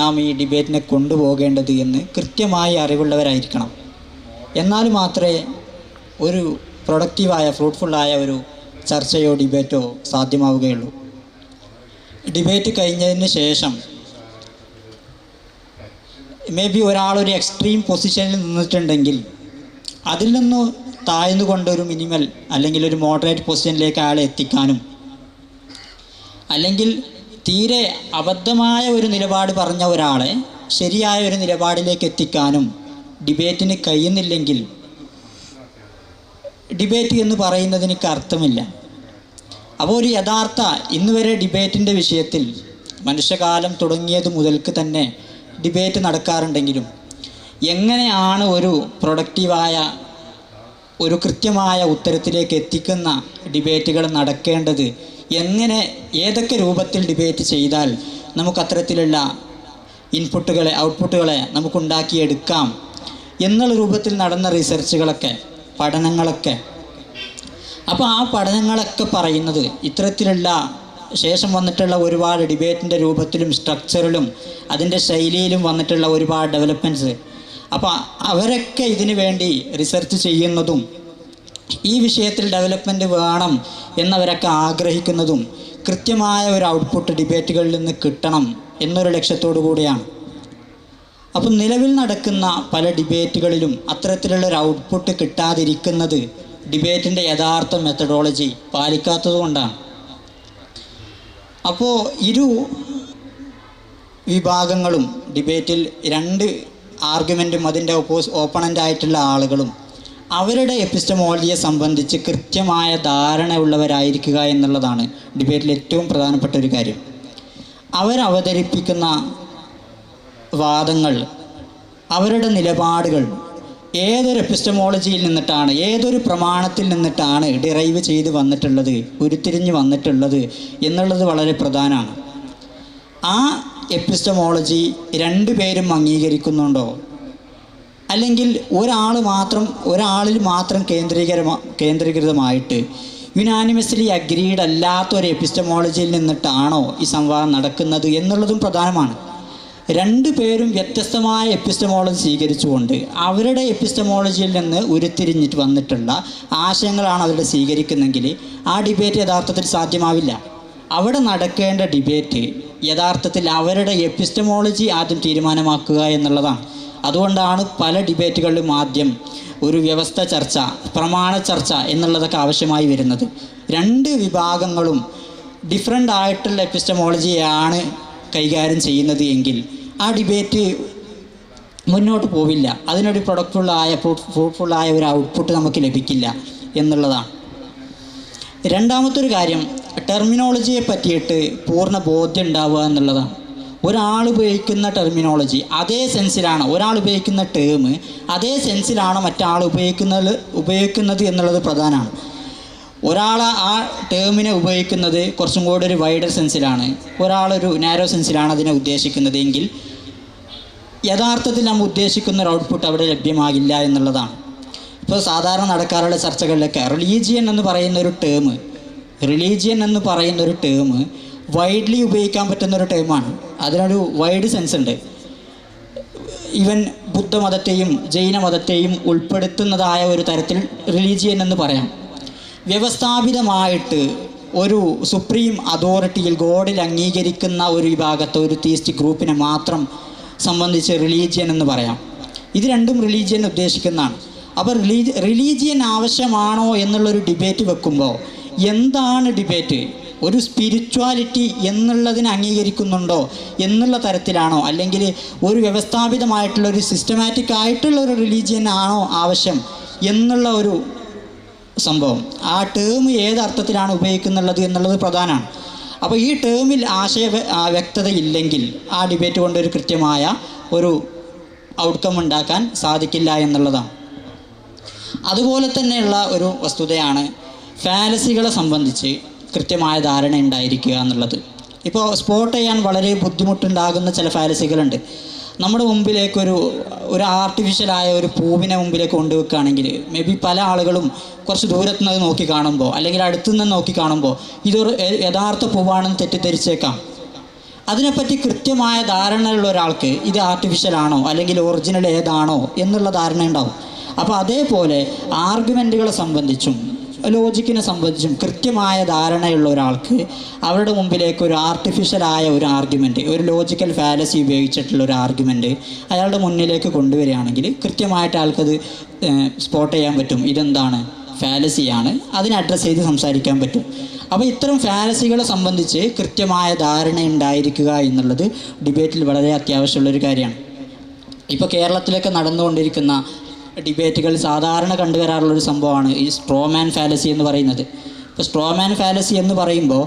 നാം ഈ ഡിബേറ്റിനെ കൊണ്ടുപോകേണ്ടത് എന്ന് കൃത്യമായി അറിവുള്ളവരായിരിക്കണം. എന്നാൽ മാത്രമേ ഒരു പ്രൊഡക്റ്റീവായ ഫ്രൂട്ട്ഫുള്ളായ ഒരു ചർച്ചയോ ഡിബേറ്റോ സാധ്യമാവുകയുള്ളൂ. ഡിബേറ്റ് കഴിഞ്ഞതിന് ശേഷം മേ ബി ഒരാളൊരു എക്സ്ട്രീം പൊസിഷനിൽ നിന്നിട്ടുണ്ടെങ്കിൽ അതിൽ നിന്ന് താഴ്ന്നുകൊണ്ടൊരു മിനിമൽ അല്ലെങ്കിൽ ഒരു മോഡറേറ്റ് പൊസിഷനിലേക്ക് അയാളെ എത്തിക്കാനും, അല്ലെങ്കിൽ തീരെ അബദ്ധമായ ഒരു നിലപാട് പറഞ്ഞ ഒരാളെ ശരിയായ ഒരു നിലപാടിലേക്ക് എത്തിക്കാനും ഡിബേറ്റിന് കഴിയുന്നില്ലെങ്കിൽ ഡിബേറ്റ് എന്ന് പറയുന്നതിനൊക്കെ അർത്ഥമില്ല. അപ്പോൾ ഒരു യഥാർത്ഥ ഇന്നുവരെ ഡിബേറ്റിൻ്റെ വിഷയത്തിൽ മനുഷ്യകാലം തുടങ്ങിയത് മുതൽക്ക് തന്നെ ഡിബേറ്റ് നടക്കാറുണ്ടെങ്കിലും എങ്ങനെയാണ് ഒരു പ്രൊഡക്റ്റീവായ ഒരു കൃത്യമായ ഉത്തരത്തിലേക്ക് എത്തിക്കുന്ന ഡിബേറ്റുകൾ നടക്കേണ്ടത്, എങ്ങനെ ഏതൊക്കെ രൂപത്തിൽ ഡിബേറ്റ് ചെയ്താൽ നമുക്കത്തരത്തിലുള്ള ഇൻപുട്ടുകളെ ഔട്ട്പുട്ടുകളെ നമുക്കുണ്ടാക്കിയെടുക്കാം എന്നുള്ള രൂപത്തിൽ നടന്ന റിസർച്ചുകളൊക്കെ പഠനങ്ങളൊക്കെ. അപ്പോൾ ആ പഠനങ്ങളൊക്കെ പറയുന്നത് ഇത്തരത്തിലുള്ള ശേഷം വന്നിട്ടുള്ള ഒരുപാട് ഡിബേറ്റിൻ്റെ രൂപത്തിലും സ്ട്രക്ചറിലും അതിൻ്റെ ശൈലിയിലും വന്നിട്ടുള്ള ഒരുപാട് ഡെവലപ്മെൻറ്റ്സ്, അപ്പോൾ അവരൊക്കെ ഇതിനു വേണ്ടി റിസർച്ച് ചെയ്യുന്നതും ഈ വിഷയത്തിൽ ഡെവലപ്മെൻറ്റ് വേണം എന്നവരൊക്കെ ആഗ്രഹിക്കുന്നതും കൃത്യമായ ഒരു ഔട്ട്പുട്ട് ഡിബേറ്റുകളിൽ നിന്ന് കിട്ടണം എന്നൊരു ലക്ഷ്യത്തോടു കൂടിയാണ്. അപ്പം നിലവിൽ നടക്കുന്ന പല ഡിബേറ്റുകളിലും അത്തരത്തിലുള്ളൊരു ഔട്ട്പുട്ട് കിട്ടാതിരിക്കുന്നത് ഡിബേറ്റിൻ്റെ യഥാർത്ഥ മെത്തഡോളജി പാലിക്കാത്തത് കൊണ്ടാണ്. അപ്പോൾ ഇരു വിഭാഗങ്ങളും ഡിബേറ്റിൽ രണ്ട് ആർഗ്യുമെൻറ്റും അതിൻ്റെ ഓപ്പണൻ്റായിട്ടുള്ള ആളുകളും അവരുടെ എപ്പിസ്റ്റമോളജിയെ സംബന്ധിച്ച് കൃത്യമായ ധാരണയുള്ളവരായിരിക്കുക എന്നുള്ളതാണ് ഡിബേറ്റിൽ ഏറ്റവും പ്രധാനപ്പെട്ട ഒരു കാര്യം. അവരവതരിപ്പിക്കുന്ന വാദങ്ങൾ, അവരുടെ നിലപാടുകൾ ഏതൊരു എപ്പിസ്റ്റമോളജിയിൽ നിന്നിട്ടാണ്, ഏതൊരു പ്രമാണത്തിൽ നിന്നിട്ടാണ് ഡിറൈവ് ചെയ്ത് വന്നിട്ടുള്ളത്, ഉരുത്തിരിഞ്ഞ് വന്നിട്ടുള്ളത് എന്നുള്ളത് വളരെ പ്രധാനമാണ്. ആ എപ്പിസ്റ്റമോളജി രണ്ടുപേരും അംഗീകരിക്കുന്നുണ്ടോ, അല്ലെങ്കിൽ ഒരാളിൽ മാത്രം കേന്ദ്രീകൃതമായിട്ട് യുനാനിമസ്ലി അഗ്രീഡ് അല്ലാത്ത ഒരു എപ്പിസ്റ്റമോളജിയിൽ നിന്നിട്ടാണോ ഈ സംവാദം നടക്കുന്നത് എന്നുള്ളതും പ്രധാനമാണ്. രണ്ടുപേരും വ്യത്യസ്തമായ എപ്പിസ്റ്റമോളജി സ്വീകരിച്ചുകൊണ്ട് അവരുടെ എപ്പിസ്റ്റമോളജിയിൽ നിന്ന് ഉരുത്തിരിഞ്ഞിട്ട് വന്നിട്ടുള്ള ആശയങ്ങളാണ് അവരുടെ സ്വീകരിക്കുന്നെങ്കിൽ ആ ഡിബേറ്റ് യഥാർത്ഥത്തിൽ സാധ്യമാവില്ല. അവിടെ നടക്കേണ്ട ഡിബേറ്റ് യഥാർത്ഥത്തിൽ അവരുടെ എപ്പിസ്റ്റമോളജി ആദ്യം തീരുമാനമാക്കുക എന്നുള്ളതാണ്. അതുകൊണ്ടാണ് പല ഡിബേറ്റുകളിലും ആദ്യം ഒരു വ്യവസ്ഥ ചർച്ച, പ്രമാണ ചർച്ച എന്നുള്ളതൊക്കെ ആവശ്യമായി വരുന്നത്. രണ്ട് വിഭാഗങ്ങളും ഡിഫറൻ്റ് ആയിട്ടുള്ള എപ്പിസ്റ്റമോളജിയാണ് കൈകാര്യം ചെയ്യുന്നത് എങ്കിൽ ആ ഡിബേറ്റ് മുന്നോട്ട് പോവില്ല, അതിനൊരു ഫ്രൂട്ട്ഫുള്ളായ ഒരു ഔട്ട്പുട്ട് നമുക്ക് ലഭിക്കില്ല എന്നുള്ളതാണ്. രണ്ടാമത്തെ ഒരു കാര്യം, ടെർമിനോളജിയെ പറ്റിയിട്ട് പൂർണ്ണ ബോധ്യം ഉണ്ടാവുക എന്നുള്ളതാണ്. ഒരാൾ ഉപയോഗിക്കുന്ന ടെർമിനോളജി അതേ സെൻസിലാണ്, ഒരാൾ ഉപയോഗിക്കുന്ന ടേം അതേ സെൻസിലാണ് മറ്റാൾ ഉപയോഗിക്കുന്നത് എന്നുള്ളത് പ്രധാനമാണ്. ഒരാൾ ആ ടേമിനെ ഉപയോഗിക്കുന്നത് കുറച്ചും കൂടി ഒരു വൈഡർ സെൻസിലാണ്, ഒരാളൊരു നാരോ സെൻസിലാണ് അതിനെ ഉദ്ദേശിക്കുന്നത് എങ്കിൽ യഥാർത്ഥത്തിൽ നമ്മൾ ഉദ്ദേശിക്കുന്ന ഒരു ഔട്ട്പുട്ട് അവിടെ ലഭ്യമാകില്ല എന്നുള്ളതാണ്. ഇപ്പോൾ സാധാരണ നടക്കാറുള്ള ചർച്ചകളിലൊക്കെ റിലീജിയൻ എന്ന് പറയുന്ന ഒരു ടേം വൈഡ്ലി ഉപയോഗിക്കാൻ പറ്റുന്നൊരു ടേമാണ്. അതിനൊരു വൈഡ് സെൻസ് ഉണ്ട്. ഈവൻ ബുദ്ധമതത്തെയും ജൈനമതത്തെയും ഉൾപ്പെടുത്തുന്നതായ ഒരു തരത്തിൽ റിലീജിയൻ എന്ന് പറയാം. വ്യവസ്ഥാപിതമായിട്ട് ഒരു സുപ്രീം അതോറിറ്റിയിൽ ഗോഡിൽ അംഗീകരിക്കുന്ന ഒരു വിഭാഗത്തെ, ഒരു തീസ്റ്റ് ഗ്രൂപ്പിനെ മാത്രം സംബന്ധിച്ച് റിലീജിയൻ എന്ന് പറയാം. ഇത് രണ്ടും റിലീജിയൻ ഉദ്ദേശിക്കുന്നതാണ്. അപ്പോൾ റിലീജിയൻ ആവശ്യമാണോ എന്നുള്ളൊരു ഡിബേറ്റ് വെക്കുമ്പോൾ എന്താണ് ഡിബേറ്റ്? ഒരു സ്പിരിച്വാലിറ്റി എന്നുള്ളതിനെ അംഗീകരിക്കുന്നുണ്ടോ എന്നുള്ള തരത്തിലാണോ, അല്ലെങ്കിൽ ഒരു വ്യവസ്ഥാപിതമായിട്ടുള്ള ഒരു സിസ്റ്റമാറ്റിക് ആയിട്ടുള്ള ഒരു റിലീജിയൻ ആണോ ആവശ്യം എന്നുള്ള ഒരു സംഭവം. ആ ടേം ഏത് അർത്ഥത്തിലാണ് ഉപയോഗിക്കുന്നുള്ളത് എന്നുള്ളത് പ്രധാനമാണ്. അപ്പോൾ ഈ ടേമിൽ വ്യക്തതയില്ലെങ്കിൽ ആ ഡിബേറ്റ് കൊണ്ട് ഒരു കൃത്യമായ ഒരു ഔട്ട്കം ഉണ്ടാക്കാൻ സാധിക്കില്ല എന്നുള്ളതാണ്. അതുപോലെ തന്നെയുള്ള ഒരു വസ്തുതയാണ് ഫാലസികളെ സംബന്ധിച്ച് കൃത്യമായ ധാരണ ഉണ്ടായിരിക്കുക എന്നുള്ളത്. ഇപ്പോൾ സ്പോട്ട് ചെയ്യാൻ വളരെ ബുദ്ധിമുട്ടുണ്ടാകുന്ന ചില ഫാലസികളുണ്ട്. നമ്മുടെ മുമ്പിലേക്ക് ഒരു ആർട്ടിഫിഷ്യലായ ഒരു പൂവിനെ മുമ്പിലേക്ക് കൊണ്ടുവെക്കുകയാണെങ്കിൽ മേ ബി പല ആളുകളും കുറച്ച് ദൂരത്തു നിന്ന് നോക്കി കാണുമ്പോൾ അല്ലെങ്കിൽ അടുത്തുനിന്ന് നോക്കി കാണുമ്പോൾ ഇതൊരു യഥാർത്ഥ പൂവാണെന്ന് തെറ്റിദ്ധരിച്ചേക്കാം. അതിനെപ്പറ്റി കൃത്യമായ ധാരണയുള്ള ഒരാൾക്ക് ഇത് ആർട്ടിഫിഷ്യലാണോ അല്ലെങ്കിൽ ഒറിജിനൽ ഏതാണോ എന്നുള്ള ധാരണ ഉണ്ടാവും. അപ്പോൾ അതേപോലെ ആർഗ്യുമെൻറ്റുകളെ സംബന്ധിച്ചും ലോജിക്കിനെ സംബന്ധിച്ചും കൃത്യമായ ധാരണയുള്ള ഒരാൾക്ക് അവരുടെ മുമ്പിലേക്ക് ഒരു ആർട്ടിഫിഷ്യലായ ഒരു ആർഗ്യുമെൻറ്റ്, ഒരു ലോജിക്കൽ ഫാലസി ഉപയോഗിച്ചിട്ടുള്ള ഒരു ആർഗ്യുമെൻറ്റ് അയാളുടെ മുന്നിലേക്ക് കൊണ്ടുവരികയാണെങ്കിൽ കൃത്യമായിട്ട് ആൾക്കത് സ്പോട്ട് ചെയ്യാൻ പറ്റും. ഇതെന്താണ്? ഫാലസിയാണ്. അതിനെ അഡ്രസ്സ് ചെയ്ത് സംസാരിക്കാൻ പറ്റും. അപ്പോൾ ഇത്തരം ഫാലസികളെ സംബന്ധിച്ച് കൃത്യമായ ധാരണ ഉണ്ടായിരിക്കുക എന്നുള്ളത് ഡിബേറ്റിൽ വളരെ അത്യാവശ്യമുള്ളൊരു കാര്യമാണ്. ഇപ്പോൾ കേരളത്തിലൊക്കെ നടന്നുകൊണ്ടിരിക്കുന്ന ഡിബേറ്റുകൾ സാധാരണ കണ്ടുവരാറുള്ളൊരു സംഭവമാണ് ഈ സ്ട്രോമാൻ ഫാലസി എന്ന് പറയുന്നത്. ഇപ്പോൾ സ്ട്രോമാൻ ഫാലസി എന്ന് പറയുമ്പോൾ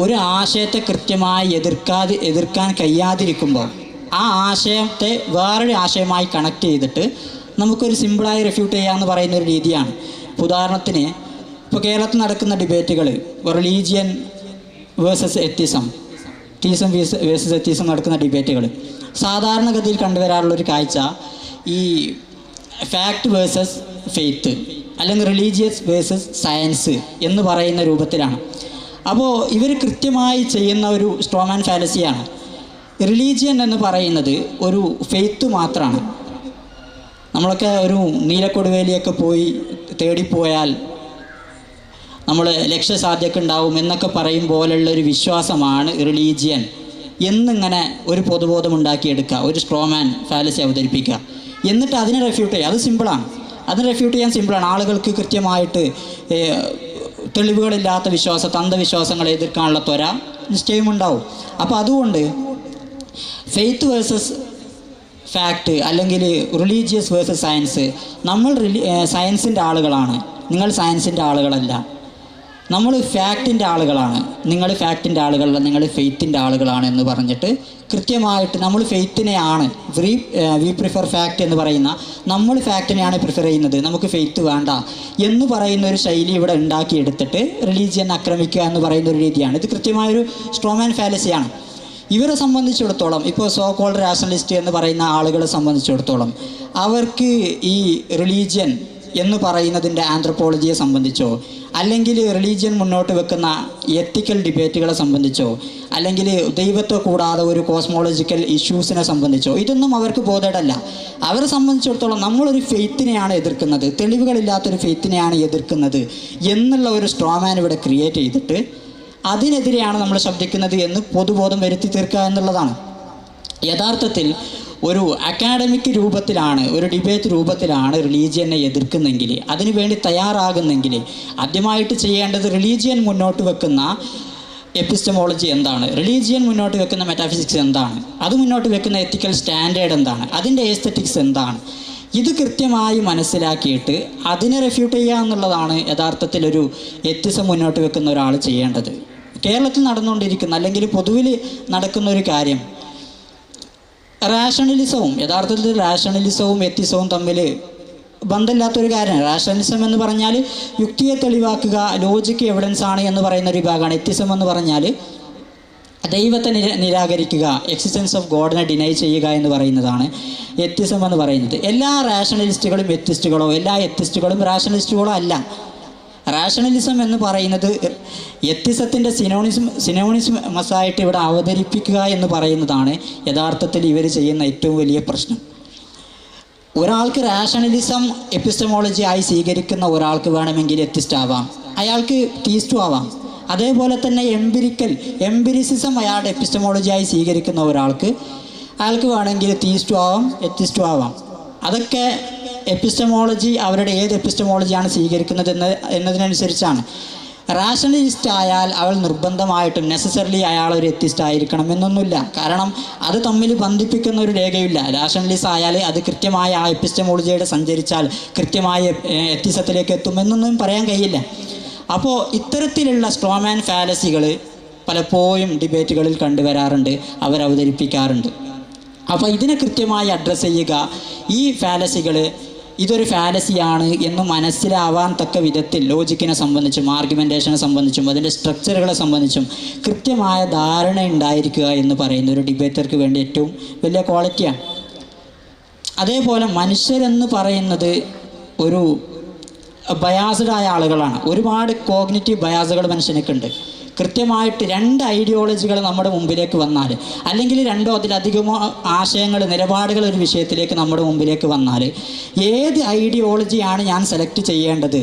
ഒരു ആശയത്തെ കൃത്യമായി എതിർക്കാൻ കഴിയാതിരിക്കുമ്പോൾ ആ ആശയത്തെ വേറൊരു ആശയമായി കണക്ട് ചെയ്തിട്ട് നമുക്കൊരു സിമ്പിളായി റെഫ്യൂട്ട് ചെയ്യാമെന്ന് പറയുന്നൊരു രീതിയാണ്. ഉദാഹരണത്തിന് ഇപ്പോൾ കേരളത്തിൽ നടക്കുന്ന ഡിബേറ്റുകൾ religion versus atheism, theism versus atheism നടക്കുന്ന ഡിബേറ്റുകൾ സാധാരണഗതിയിൽ കണ്ടുവരാറുള്ളൊരു കാഴ്ച ഈ ഫാക്ട് വേഴ്സസ് ഫെയ്ത്ത് അല്ലെങ്കിൽ റിലീജിയസ് വേഴ്സസ് സയൻസ് എന്ന് പറയുന്ന രൂപത്തിലാണ്. അപ്പോൾ ഇവർ കൃത്യമായി ചെയ്യുന്ന ഒരു സ്ട്രോമാൻ ഫാലസിയാണ്. റിലീജിയൻ എന്ന് പറയുന്നത് ഒരു ഫെയ്ത്ത് മാത്രമാണ്. നമ്മളൊക്കെ ഒരു നീലക്കൊടുവേലിയൊക്കെ പോയി തേടിപ്പോയാൽ നമ്മൾ ലക്ഷ്യസാധ്യത ഉണ്ടാവും എന്നൊക്കെ പറയും പോലുള്ളൊരു വിശ്വാസമാണ് റിലീജിയൻ എന്നിങ്ങനെ ഒരു പൊതുബോധം ഉണ്ടാക്കിയെടുക്കുക, ഒരു സ്ട്രോമാൻ ഫാലസി അവതരിപ്പിക്കുക, എന്നിട്ട് അതിനെ റെഫ്യൂട്ട് ചെയ്യുക. അത് സിമ്പിളാണ്. അതിനെ റെഫ്യൂട്ട് ചെയ്യാൻ സിമ്പിളാണ്. ആളുകൾക്ക് കൃത്യമായിട്ട് തെളിവുകളില്ലാത്ത അന്ധവിശ്വാസങ്ങളെ എതിർക്കാനുള്ള ത്വര നിശ്ചയം ഉണ്ടാവും. അപ്പോൾ അതുകൊണ്ട് ഫെയ്ത്ത് വേഴ്സസ് ഫാക്റ്റ് അല്ലെങ്കിൽ റിലീജിയസ് വേഴ്സസ് സയൻസ്, നമ്മൾ സയൻസിൻ്റെ ആളുകളാണ്, നിങ്ങൾ സയൻസിൻ്റെ ആളുകളല്ല. നമ്മൾ ഫാക്റ്റിൻ്റെ ആളുകളാണ്, നിങ്ങൾ ഫാക്റ്റിൻ്റെ ആളുകളല്ല, നിങ്ങൾ ഫെയ്ത്തിൻ്റെ ആളുകളാണ് എന്ന് പറഞ്ഞിട്ട് കൃത്യമായിട്ട് നമ്മൾ ഫെയ്ത്തിനെയാണ് വി പ്രിഫർ ഫാക്റ്റ് എന്ന് പറയുന്ന, നമ്മൾ ഫാക്റ്റിനെയാണ് പ്രിഫർ ചെയ്യുന്നത്, നമുക്ക് ഫെയ്ത്ത് വേണ്ട എന്ന് പറയുന്ന ഒരു ശൈലി ഇവിടെ ഉണ്ടാക്കിയെടുത്തിട്ട് റിലീജിയൻ ആക്രമിക്കുക എന്ന് പറയുന്ന ഒരു രീതിയാണ്. ഇത് കൃത്യമായൊരു സ്ട്രോമാൻ ഫാലസിയാണ്. ഇവരെ സംബന്ധിച്ചിടത്തോളം, ഇപ്പോൾ സോ കോൾഡ് രാഷണലിസ്റ്റ് എന്ന് പറയുന്ന ആളുകളെ സംബന്ധിച്ചിടത്തോളം അവർക്ക് ഈ റിലീജിയൻ എന്ന് പറയുന്നതിൻ്റെ ആന്ത്രപ്പോളജിയെ സംബന്ധിച്ചോ അല്ലെങ്കിൽ റിലീജിയൻ മുന്നോട്ട് വെക്കുന്ന എത്തിക്കൽ ഡിബേറ്റുകളെ സംബന്ധിച്ചോ അല്ലെങ്കിൽ ദൈവത്തെ കൂടാതെ ഒരു കോസ്മോളജിക്കൽ ഇഷ്യൂസിനെ സംബന്ധിച്ചോ ഇതൊന്നും അവർക്ക് ബോധേഡല്ല. അവരെ സംബന്ധിച്ചിടത്തോളം നമ്മളൊരു ഫെയ്ത്തിനെയാണ് എതിർക്കുന്നത്, തെളിവുകളില്ലാത്തൊരു ഫെയ്ത്തിനെയാണ് എതിർക്കുന്നത് എന്നുള്ള ഒരു സ്ട്രോമാൻ ഇവിടെ ക്രിയേറ്റ് ചെയ്തിട്ട് അതിനെതിരെയാണ് നമ്മൾ ശബ്ദിക്കുന്നത് എന്ന് പൊതുബോധം വരുത്തി തീർക്കുക എന്നുള്ളതാണ്. യഥാർത്ഥത്തിൽ ഒരു അക്കാഡമിക് രൂപത്തിലാണ്, ഒരു ഡിബേറ്റ് രൂപത്തിലാണ് റിലീജിയനെ എതിർക്കുന്നെങ്കിൽ, അതിനുവേണ്ടി തയ്യാറാകുന്നെങ്കിൽ ആദ്യമായിട്ട് ചെയ്യേണ്ടത് റിലീജിയൻ മുന്നോട്ട് വെക്കുന്ന എപ്പിസ്റ്റമോളജി എന്താണ്, റിലീജിയൻ മുന്നോട്ട് വെക്കുന്ന മെറ്റാഫിസിക്സ് എന്താണ്, അത് മുന്നോട്ട് വെക്കുന്ന എത്തിക്കൽ സ്റ്റാൻഡേർഡ് എന്താണ്, അതിൻ്റെ എസ്തെറ്റിക്സ് എന്താണ്, ഇത് കൃത്യമായി മനസ്സിലാക്കിയിട്ട് അതിനെ റെഫ്യൂട്ട് ചെയ്യുക എന്നുള്ളതാണ് യഥാർത്ഥത്തിലൊരു എത്തിസം മുന്നോട്ട് വെക്കുന്ന ഒരാൾ ചെയ്യേണ്ടത്. കേരളത്തിൽ നടന്നുകൊണ്ടിരിക്കുന്ന അല്ലെങ്കിൽ പൊതുവിൽ നടക്കുന്ന ഒരു കാര്യം, റാഷണലിസവും യഥാർത്ഥത്തിൽ റാഷണലിസവും എത്തിസവും തമ്മിൽ ബന്ധമില്ലാത്തൊരു കാര്യമാണ്. റാഷണലിസം എന്ന് പറഞ്ഞാൽ യുക്തിയെ തെളിവാക്കുക, ലോജിക്ക് എവിഡൻസ് ആണ് എന്ന് പറയുന്ന ഒരു വിഭാഗമാണ്. എത്തിസം എന്ന് പറഞ്ഞാൽ ദൈവത്തെ നിരാകരിക്കുക, എക്സിസ്റ്റൻസ് ഓഫ് ഗോഡിനെ ഡിനൈ ചെയ്യുക എന്ന് പറയുന്നതാണ് എത്തിസം എന്ന് പറയുന്നത്. എല്ലാ റാഷണലിസ്റ്റുകളും എത്തിസ്റ്റുകളോ എല്ലാ എത്തിസ്റ്റുകളും റാഷണലിസ്റ്റുകളോ അല്ല. റാഷണലിസം എന്ന് പറയുന്നത് എത്തിസത്തിൻ്റെ സിനോണിമസായിട്ട് ഇവിടെ അവതരിപ്പിക്കുക എന്ന് പറയുന്നതാണ് യഥാർത്ഥത്തിൽ ഇവർ ചെയ്യുന്ന ഏറ്റവും വലിയ പ്രശ്നം. ഒരാൾക്ക് റാഷണലിസം എപ്പിസ്റ്റമോളജി ആയി സ്വീകരിക്കുന്ന ഒരാൾക്ക് വേണമെങ്കിൽ എത്തിസ്റ്റ് ആവാം, അയാൾക്ക് തീസ്റ്റും ആവാം. അതേപോലെ തന്നെ എംപിരിസിസം അയാളുടെ എപ്പിസ്റ്റമോളജി ആയി സ്വീകരിക്കുന്ന ഒരാൾക്ക് വേണമെങ്കിൽ തീസ്റ്റും ആവാം എത്തിസ്റ്റും ആവാം. അതൊക്കെ എപ്പിസ്റ്റമോളജി അവരുടെ ഏത് എപ്പിസ്റ്റമോളജിയാണ് സ്വീകരിക്കുന്നത് എന്നതിനനുസരിച്ചാണ്. റാഷണലിസ്റ്റ് ആയാൽ അവൾ നിർബന്ധമായിട്ടും നെസസറിലി അയാൾ ഒരു എത്തിസ്റ്റ് ആയിരിക്കണം എന്നൊന്നുമില്ല. കാരണം അത് തമ്മിൽ ബന്ധിപ്പിക്കുന്ന ഒരു രേഖയില്ല. റാഷണലിസ്റ്റ് ആയാൽ അത് കൃത്യമായ ആ എപ്പിസ്റ്റമോളജിയുടെ സഞ്ചരിച്ചാൽ കൃത്യമായ എത്തിസത്തിലേക്ക് എത്തുമെന്നൊന്നും പറയാൻ കഴിയില്ല. അപ്പോൾ ഇത്തരത്തിലുള്ള സ്ട്രോമാൻ ഫാലസികൾ പലപ്പോഴും ഡിബേറ്റുകളിൽ കണ്ടുവരാറുണ്ട്, അവതരിപ്പിക്കാറുണ്ട്. അപ്പോൾ ഇതിനെ കൃത്യമായി അഡ്രസ്സ് ചെയ്യുക, ഈ ഫാലസികൾ ഇതൊരു ഫാലസിയാണ് എന്ന് മനസ്സിലാവാൻ തക്ക വിധത്തിൽ ലോജിക്കിനെ സംബന്ധിച്ചും ആർഗ്യുമെൻറ്റേഷനെ സംബന്ധിച്ചും അതിൻ്റെ സ്ട്രക്ചറുകളെ സംബന്ധിച്ചും കൃത്യമായ ധാരണ ഉണ്ടായിരിക്കുക എന്ന് പറയുന്ന ഒരു ഡിബേറ്റർക്ക് വേണ്ടി ഏറ്റവും വലിയ ക്വാളിറ്റിയാണ്. അതേപോലെ മനുഷ്യരെന്ന് പറയുന്നത് ഒരു ബയാസ്ഡായ ആളുകളാണ്. ഒരുപാട് കോഗ്നിറ്റീവ് ബയാസുകൾ മനുഷ്യനൊക്കെയുണ്ട്. കൃത്യമായിട്ട് രണ്ട് ഐഡിയോളജികൾ നമ്മുടെ മുമ്പിലേക്ക് വന്നാൽ, അല്ലെങ്കിൽ രണ്ടോ അതിലധികമോ ആശയങ്ങൾ നിലപാടുകൾ ഒരു വിഷയത്തിലേക്ക് നമ്മുടെ മുമ്പിലേക്ക് വന്നാൽ, ഏത് ഐഡിയോളജിയാണ് ഞാൻ സെലക്ട് ചെയ്യേണ്ടത്,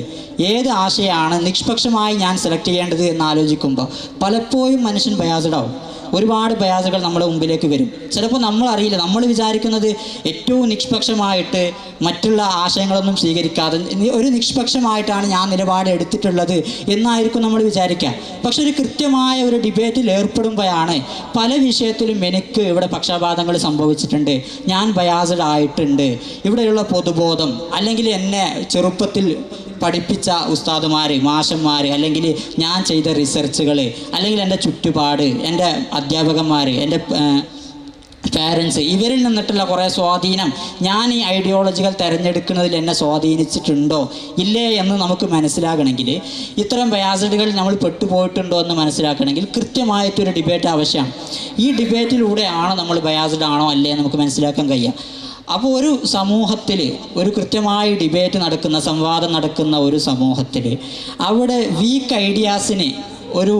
ഏത് ആശയമാണ് നിഷ്പക്ഷമായി ഞാൻ സെലക്ട് ചെയ്യേണ്ടത് എന്ന് ആലോചിക്കുമ്പോൾ പലപ്പോഴും മനുഷ്യൻ ബയാസ്ഡാവും. ഒരുപാട് ബയാസുകൾ നമ്മുടെ മുമ്പിലേക്ക് വരും. ചിലപ്പോൾ നമ്മളറിയില്ല, നമ്മൾ വിചാരിക്കുന്നത് ഏറ്റവും നിഷ്പക്ഷമായിട്ട് മറ്റുള്ള ആശയങ്ങളൊന്നും സ്വീകരിക്കാതെ ഒരു നിഷ്പക്ഷമായിട്ടാണ് ഞാൻ നിലപാട് എടുത്തിട്ടുള്ളത് എന്നായിരിക്കും നമ്മൾ വിചാരിക്കുക. പക്ഷെ ഒരു കൃത്യമായ ഒരു ഡിബേറ്റിൽ ഏർപ്പെടുമ്പോഴാണ് പല വിഷയത്തിലും എനിക്ക് ഇവിടെ പക്ഷപാതങ്ങൾ സംഭവിച്ചിട്ടുണ്ട്, ഞാൻ ബയാസ്ഡ് ആയിട്ടുണ്ട്, ഇവിടെയുള്ള പൊതുബോധം അല്ലെങ്കിൽ എന്നെ ചെറുപ്പത്തിൽ പഠിപ്പിച്ച ഉസ്താദുമാർ, മാഷന്മാർ, അല്ലെങ്കിൽ ഞാൻ ചെയ്ത റിസർച്ചുകൾ, അല്ലെങ്കിൽ എൻ്റെ ചുറ്റുപാട്, എൻ്റെ അധ്യാപകന്മാർ, എൻ്റെ പാരൻസ്, ഇവരിൽ നിന്നിട്ടുള്ള കുറേ സ്വാധീനം ഞാൻ ഈ ഐഡിയോളജികൾ തിരഞ്ഞെടുക്കുന്നതിൽ എന്നെ സ്വാധീനിച്ചിട്ടുണ്ടോ ഇല്ലേ എന്ന് നമുക്ക് മനസ്സിലാകണമെങ്കിൽ, ഇത്തരം ബയാസുകൾ നമ്മൾ പെട്ടുപോയിട്ടുണ്ടോ എന്ന് മനസ്സിലാക്കണമെങ്കിൽ കൃത്യമായിട്ടൊരു ഡിബേറ്റ് ആവശ്യമാണ്. ഈ ഡിബേറ്റിലൂടെയാണ് നമ്മൾ ബയാസ്ഡ് ആണോ അല്ലേ നമുക്ക് മനസ്സിലാക്കാൻ കഴിയുക. അപ്പോൾ ഒരു സമൂഹത്തിൽ ഒരു കൃത്യമായി ഡിബേറ്റ് നടക്കുന്ന, സംവാദം നടക്കുന്ന ഒരു സമൂഹത്തിൽ അവിടെ വീക്ക് ഐഡിയാസിന്, ഒരു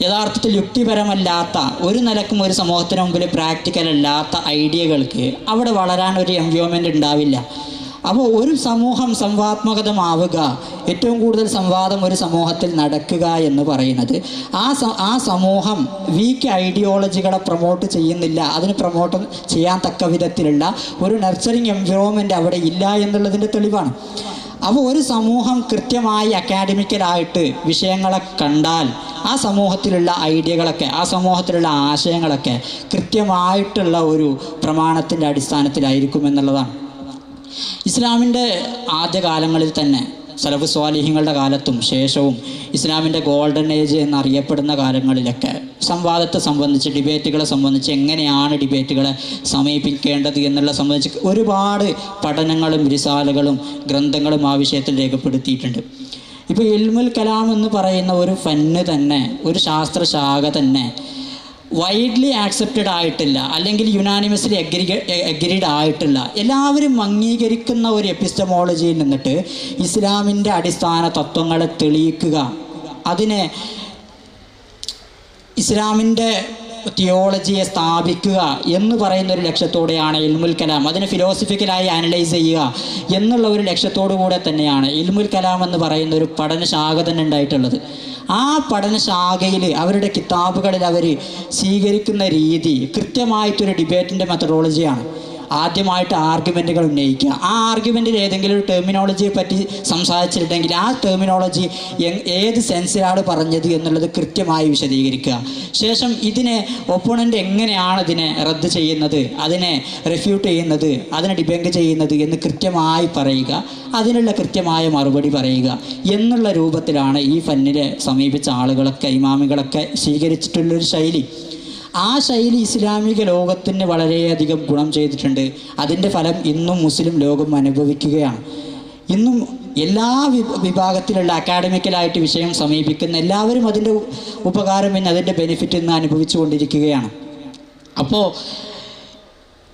യഥാർത്ഥത്തിൽ യുക്തിപരമല്ലാത്ത, ഒരു നിലക്കും ഒരു സമൂഹത്തിന് മുമ്പിൽ പ്രാക്ടിക്കൽ അല്ലാത്ത ഐഡിയകൾക്ക് അവിടെ വളരാൻ ഒരു എൻവയോൺമെൻറ്റ് ഉണ്ടാവില്ല. അപ്പോൾ ഒരു സമൂഹം സംവാദാത്മകമാവുക, ഏറ്റവും കൂടുതൽ സംവാദം ഒരു സമൂഹത്തിൽ നടക്കുക എന്ന് പറയുന്നത് ആ സമൂഹം വീക്ക് ഐഡിയോളജികളെ പ്രൊമോട്ട് ചെയ്യുന്നില്ല, അതിന് പ്രൊമോട്ട് ചെയ്യാൻ തക്ക വിധത്തിലുള്ള ഒരു നർച്ചറിങ് എൻവയോൺമെൻറ്റ് അവിടെ ഇല്ല എന്നുള്ളതിൻ്റെ തെളിവാണ്. അപ്പോൾ ഒരു സമൂഹം കൃത്യമായി അക്കാഡമിക്കലായിട്ട് വിഷയങ്ങളെ കണ്ടാൽ ആ സമൂഹത്തിലുള്ള ഐഡിയകളൊക്കെ, ആ സമൂഹത്തിലുള്ള ആശയങ്ങളൊക്കെ കൃത്യമായിട്ടുള്ള ഒരു പ്രമാണത്തിൻ്റെ അടിസ്ഥാനത്തിലായിരിക്കും എന്നുള്ളതാണ്. ഇസ്ലാമിൻ്റെ ആദ്യകാലങ്ങളിൽ തന്നെ, സലഫ് സ്വാലിഹ്യങ്ങളുടെ കാലത്തും ശേഷവും, ഇസ്ലാമിൻ്റെ ഗോൾഡൻ ഏജ് എന്നറിയപ്പെടുന്ന കാലങ്ങളിലൊക്കെ സംവാദത്തെ സംബന്ധിച്ച്, ഡിബേറ്റുകളെ സംബന്ധിച്ച്, എങ്ങനെയാണ് ഡിബേറ്റുകളെ സമീപിക്കേണ്ടത് എന്നുള്ള സംബന്ധിച്ച് ഒരുപാട് പഠനങ്ങളും റിസാലകളും ഗ്രന്ഥങ്ങളും ആ വിഷയത്തിൽ രേഖപ്പെടുത്തിയിട്ടുണ്ട്. ഇപ്പോൾ ഇൽമുൽ കലാം എന്ന് പറയുന്ന ഒരു ഫന്ന് തന്നെ, ഒരു ശാസ്ത്രശാഖ തന്നെ വൈഡ്ലി ആക്സെപ്റ്റഡ് ആയിട്ടില്ല, അല്ലെങ്കിൽ യുനാനിമസ്ലി അഗ്രീഡ് ആയിട്ടില്ല, എല്ലാവരും അംഗീകരിക്കുന്ന ഒരു എപ്പിസ്റ്റമോളജിയിൽ നിന്നിട്ട് ഇസ്ലാമിൻ്റെ അടിസ്ഥാന തത്വങ്ങളെ തെളിയിക്കുക, അതിനെ ഇസ്ലാമിൻ്റെ തിയോളജിയെ സ്ഥാപിക്കുക എന്ന് പറയുന്ന ഒരു ലക്ഷ്യത്തോടെയാണ് ഇൽമുൽ കലാം, അതിനെ ഫിലോസഫിക്കലായി അനലൈസ് ചെയ്യുക എന്നുള്ള ഒരു ലക്ഷ്യത്തോടു കൂടെ തന്നെയാണ് ഇൽമുൽ കലാം എന്ന് പറയുന്ന ഒരു പഠനശാഖ തന്നെ ഉണ്ടായിട്ടുള്ളത്. ആ പഠനശാഖയിൽ അവരുടെ കിതാബുകളിൽ അവർ സ്വീകരിക്കുന്ന രീതി കൃത്യമായിട്ടൊരു ഡിബേറ്റിൻ്റെ മെത്തഡോളജിയാണ്. ആദ്യമായിട്ട് ആർഗ്യുമെൻറ്റുകൾ ഉന്നയിക്കുക. ആ ആർഗ്യുമെൻറ്റിൽ ഏതെങ്കിലും ഒരു ടെർമിനോളജിയെ പറ്റി സംസാരിച്ചിട്ടുണ്ടെങ്കിൽ ആ ടെർമിനോളജി ഏത് സെൻസിലാണ് പറഞ്ഞത് എന്നുള്ളത് കൃത്യമായി വിശദീകരിക്കുക. ശേഷം ഇതിനെ ഒപ്പോണൻ്റ് എങ്ങനെയാണ് ഇതിനെ റദ്ദ് ചെയ്യുന്നത്, അതിനെ റിഫ്യൂട്ട് ചെയ്യുന്നത്, അതിനെ ഡിബങ്ക് ചെയ്യുന്നത് എന്ന് കൃത്യമായി പറയുക, അതിനുള്ള കൃത്യമായ മറുപടി പറയുക എന്നുള്ള രൂപത്തിലാണ് ഈ ഫന്നിനെ സമീപിച്ച ആളുകളൊക്കെ ഇമാമികളൊക്കെ സ്വീകരിച്ചിട്ടുള്ളൊരു ശൈലി. ആ ശൈലി ഇസ്ലാമിക ലോകത്തിന് വളരെയധികം ഗുണം ചെയ്തിട്ടുണ്ട്. അതിൻ്റെ ഫലം ഇന്നും മുസ്ലിം ലോകം അനുഭവിക്കുകയാണ്. ഇന്നും എല്ലാ വിഭാഗത്തിലുള്ള അക്കാഡമിക്കലായിട്ട് വിഷയം സമീപിക്കുന്ന എല്ലാവരും അതിൻ്റെ ഉപകാരം പിന്നെ അതിൻ്റെ ബെനിഫിറ്റ് ഇന്ന് അനുഭവിച്ചു കൊണ്ടിരിക്കുകയാണ്. അപ്പോൾ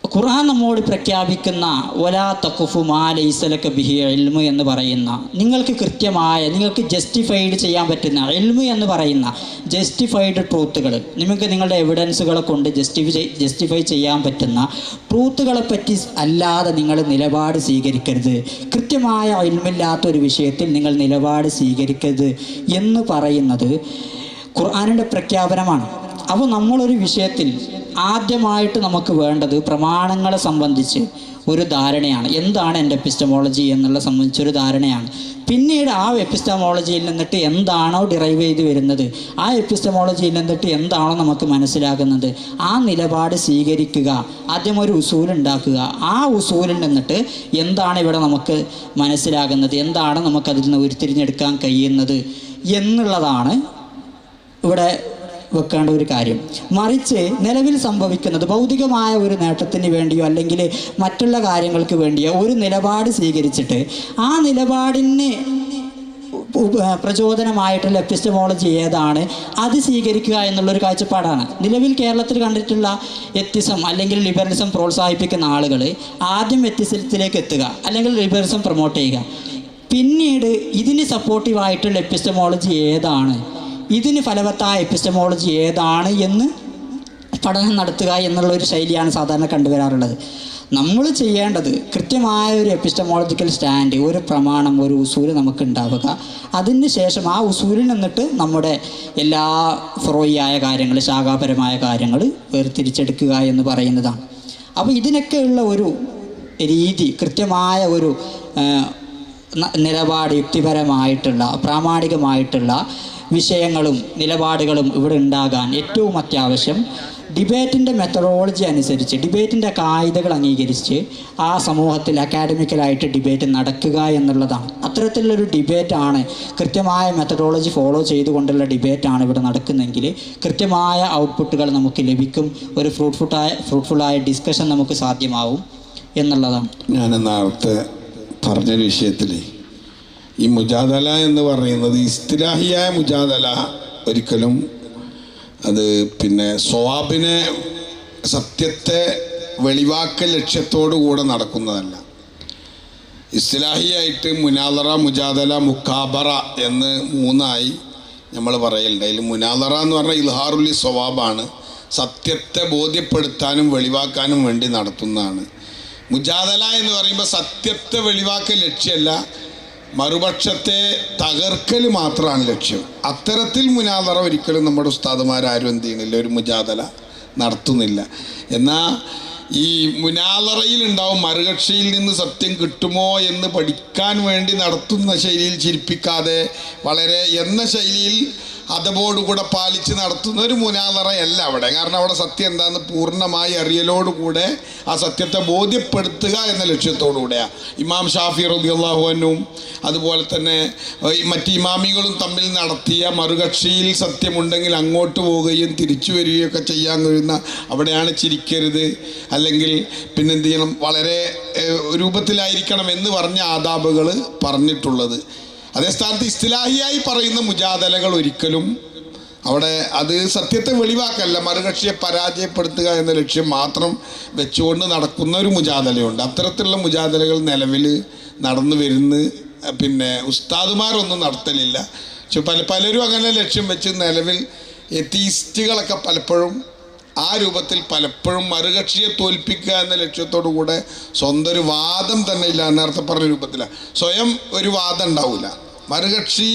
ഖുർആൻ നമ്മോട് പ്രഖ്യാപിക്കുന്ന വലാ തഖുഫു മാ ലൈസ ലക ബിഹി ഇൽമു എന്ന് പറയുന്ന, നിങ്ങൾക്ക് കൃത്യമായ, നിങ്ങൾക്ക് ജസ്റ്റിഫൈഡ് ചെയ്യാൻ പറ്റുന്ന ഇൽമു എന്ന് പറയുന്ന ജസ്റ്റിഫൈഡ് ട്രൂത്തുകൾ, നിങ്ങൾക്ക് നിങ്ങളുടെ എവിഡൻസുകളെ കൊണ്ട് ജസ്റ്റിഫൈ ചെയ്യാൻ പറ്റുന്ന ട്രൂത്തുകളെ പറ്റി അല്ലാതെ നിങ്ങൾ നിലപാട് സ്വീകരിക്കരുത്. കൃത്യമായ ഇൽമില്ലാത്തൊരു വിഷയത്തിൽ നിങ്ങൾ നിലപാട് സ്വീകരിക്കരുത് എന്ന് പറയുന്നത് ഖുർആനിൻ്റെ പ്രഖ്യാപനമാണ്. അപ്പോൾ നമ്മളൊരു വിഷയത്തിൽ ആദ്യമായിട്ട് നമുക്ക് വേണ്ടത് പ്രമാണങ്ങളെ സംബന്ധിച്ച് ഒരു ധാരണയാണ്. എന്താണ് എൻ്റെ എപ്പിസ്റ്റമോളജി എന്നുള്ള സംബന്ധിച്ചൊരു ധാരണയാണ്. പിന്നീട് ആ എപ്പിസ്റ്റമോളജിയിൽ നിന്നിട്ട് എന്താണോ ഡിറൈവ് ചെയ്ത് വരുന്നത്, ആ എപ്പിസ്റ്റമോളജിയിൽ നിന്നിട്ട് എന്താണോ നമുക്ക് മനസ്സിലാകുന്നത്, ആ നിലപാട് സ്വീകരിക്കുക. ആദ്യം ഒരു ഉസൂൽ ഉണ്ടാക്കുക. ആ ഉസൂലിൽ നിന്നിട്ട് എന്താണ് ഇവിടെ നമുക്ക് മനസ്സിലാകുന്നത്, എന്താണ് നമുക്കതിൽ നിന്ന് ഉരുത്തിരിഞ്ഞെടുക്കാൻ കഴിയുന്നത് എന്നുള്ളതാണ് ഇവിടെ വെക്കേണ്ട ഒരു കാര്യം. മറിച്ച് നിലവിൽ സംഭവിക്കുന്നത് ഭൗതികമായ ഒരു നേട്ടത്തിന് വേണ്ടിയോ അല്ലെങ്കിൽ മറ്റുള്ള കാര്യങ്ങൾക്ക് വേണ്ടിയോ ഒരു നിലപാട് സ്വീകരിച്ചിട്ട് ആ നിലപാടിന് പ്രചോദനമായിട്ടുള്ള എപ്പിസ്റ്റമോളജി ഏതാണ് അത് സ്വീകരിക്കുക എന്നുള്ളൊരു കാഴ്ചപ്പാടാണ്. നിലവിൽ കേരളത്തിൽ കണ്ടിട്ടുള്ള എത്തിസം അല്ലെങ്കിൽ ലിബറലിസം പ്രോത്സാഹിപ്പിക്കുന്ന ആളുകൾ ആദ്യം എത്തിസത്തിലേക്ക് എത്തുക, അല്ലെങ്കിൽ ലിബറലിസം പ്രൊമോട്ട് ചെയ്യുക. പിന്നീട് ഇതിന് സപ്പോർട്ടീവായിട്ടുള്ള എപ്പിസ്റ്റമോളജി ഏതാണ്, ഇതിന് ഫലവത്തായ എപ്പിസ്റ്റമോളജി ഏതാണ് എന്ന് പഠനം നടത്തുക എന്നുള്ളൊരു ശൈലിയാണ് സാധാരണ കണ്ടുവരാറുള്ളത്. നമ്മൾ ചെയ്യേണ്ടത് കൃത്യമായ ഒരു എപ്പിസ്റ്റമോളജിക്കൽ സ്റ്റാൻഡ്, ഒരു പ്രമാണം, ഒരു ഉസൂല് നമുക്ക് ഉണ്ടാവുക. അതിന് ശേഷം ആ ഉസൂലിൽ നിന്നിട്ട് നമ്മുടെ എല്ലാ ഫ്രോയിയായ കാര്യങ്ങൾ, ശാഖാപരമായ കാര്യങ്ങൾ വേർതിരിച്ചെടുക്കുക എന്ന് പറയുന്നതാണ്. അപ്പോൾ ഇതിനൊക്കെയുള്ള ഒരു രീതി, കൃത്യമായ ഒരു നിലപാട്, യുക്തിപരമായിട്ടുള്ള പ്രാമാണികമായിട്ടുള്ള വിഷയങ്ങളും നിലപാടുകളും ഇവിടെ ഉണ്ടാകാൻ ഏറ്റവും അത്യാവശ്യം ഡിബേറ്റിൻ്റെ മെത്തഡോളജി അനുസരിച്ച്, ഡിബേറ്റിൻ്റെ കായികകൾ അംഗീകരിച്ച് ആ സമൂഹത്തിൽ അക്കാഡമിക്കലായിട്ട് ഡിബേറ്റ് നടക്കുക എന്നുള്ളതാണ്. അത്തരത്തിലുള്ളൊരു ഡിബേറ്റാണ്, കൃത്യമായ മെത്തഡോളജി ഫോളോ ചെയ്തുകൊണ്ടുള്ള ഡിബേറ്റാണ് ഇവിടെ നടക്കുന്നതെങ്കിൽ കൃത്യമായ ഔട്ട്പുട്ടുകൾ നമുക്ക് ലഭിക്കും. ഒരു ഫ്രൂട്ട്ഫുള്ളായ ഡിസ്കഷൻ നമുക്ക് സാധ്യമാവും എന്നുള്ളതാണ്. ഞാൻ നേരത്തെ പറഞ്ഞൊരു വിഷയത്തിൽ ഈ മുജാദല എന്ന് പറയുന്നത് ഇസ്തിലാഹിയായ മുജാദല ഒരിക്കലും അത് സ്വവാബിനെ, സത്യത്തെ വെളിവാക്കൽ ലക്ഷ്യത്തോടു കൂടെ നടക്കുന്നതല്ല. ഇസ്തിലാഹിയായിട്ട് മുനാദറ, മുജാദല, മുക്കാബറ എന്ന് മൂന്നായി നമ്മൾ പറയലുണ്ട്. അതിൽ മുനാദറ എന്ന് പറഞ്ഞാൽ ഇൽഹാറുല്ലി സ്വവാബാണ്, സത്യത്തെ ബോധ്യപ്പെടുത്താനും വെളിവാക്കാനും വേണ്ടി നടത്തുന്നതാണ്. മുജാദല എന്ന് പറയുമ്പോൾ സത്യത്തെ വെളിവാക്കൽ ലക്ഷ്യമല്ല, മറുപക്ഷത്തെ തകർക്കൽ മാത്രമാണ് ലക്ഷ്യം. അത്തരത്തിൽ മുനാദറ ഒരിക്കലും നമ്മുടെ ഉസ്താദുമാരും എന്ത് ചെയ്യണില്ല, ഒരു മുജാദല നടത്തുന്നില്ല. എന്നാൽ ഈ മുനാദറയിൽ ഉണ്ടാവും മറുകക്ഷിയിൽ നിന്ന് സത്യം കിട്ടുമോ എന്ന് പഠിക്കാൻ വേണ്ടി നടത്തുന്ന ശൈലിയിൽ ചിരിപ്പിക്കാതെ വളരെ എന്ന ശൈലിയിൽ അതബോടുകൂടെ പാലിച്ച് നടത്തുന്ന ഒരു മുനാദറയല്ല അവിടെ. കാരണം അവിടെ സത്യം എന്താണെന്ന് പൂർണ്ണമായി അറിയലോടുകൂടെ ആ സത്യത്തെ ബോധ്യപ്പെടുത്തുക എന്ന ലക്ഷ്യത്തോടുകൂടെയാണ്. ഇമാം ഷാഫി റളിയല്ലാഹു അൻഹുവും അതുപോലെ തന്നെ മറ്റ് ഇമാമികളും തമ്മിൽ നടത്തിയ മറുകക്ഷിയിൽ സത്യമുണ്ടെങ്കിൽ അങ്ങോട്ട് പോവുകയും തിരിച്ചു വരികയൊക്കെ ചെയ്യാൻ കഴിയുന്ന അവിടെയാണ് ചിരിക്കരുത്, അല്ലെങ്കിൽ പിന്നെന്ത് ചെയ്യണം, വളരെ രൂപത്തിലായിരിക്കണം എന്ന് പറഞ്ഞ ആദാബുകൾ പറഞ്ഞിട്ടുള്ളത്. അതേ സ്ഥാനത്ത് ഇസ്തിലാഹിയായി പറയുന്ന മുജാദലകൾ ഒരിക്കലും അവിടെ അത് സത്യത്തെ വെളിവാക്കല്ല, മറുകക്ഷിയെ പരാജയപ്പെടുത്തുക എന്ന ലക്ഷ്യം മാത്രം വെച്ചുകൊണ്ട് നടക്കുന്ന ഒരു മുജാദലയുണ്ട്. അത്തരത്തിലുള്ള മുജാദലകൾ നിലവിൽ നടന്നു വരുന്ന ഉസ്താദുമാരൊന്നും നടത്തലില്ല. പക്ഷെ പലരും അങ്ങനെ ലക്ഷ്യം വെച്ച് നിലവിൽ എത്തീസ്റ്റുകളൊക്കെ പലപ്പോഴും ആ രൂപത്തിൽ പലപ്പോഴും മറുകക്ഷിയെ തോൽപ്പിക്കുക എന്ന ലക്ഷ്യത്തോടു കൂടെ സ്വന്തം ഒരു വാദം തന്നെ ഇല്ല. നേരത്തെ പറഞ്ഞ രൂപത്തിലാണ്, സ്വയം ഒരു വാദം ഉണ്ടാവില്ല, മറുകക്ഷി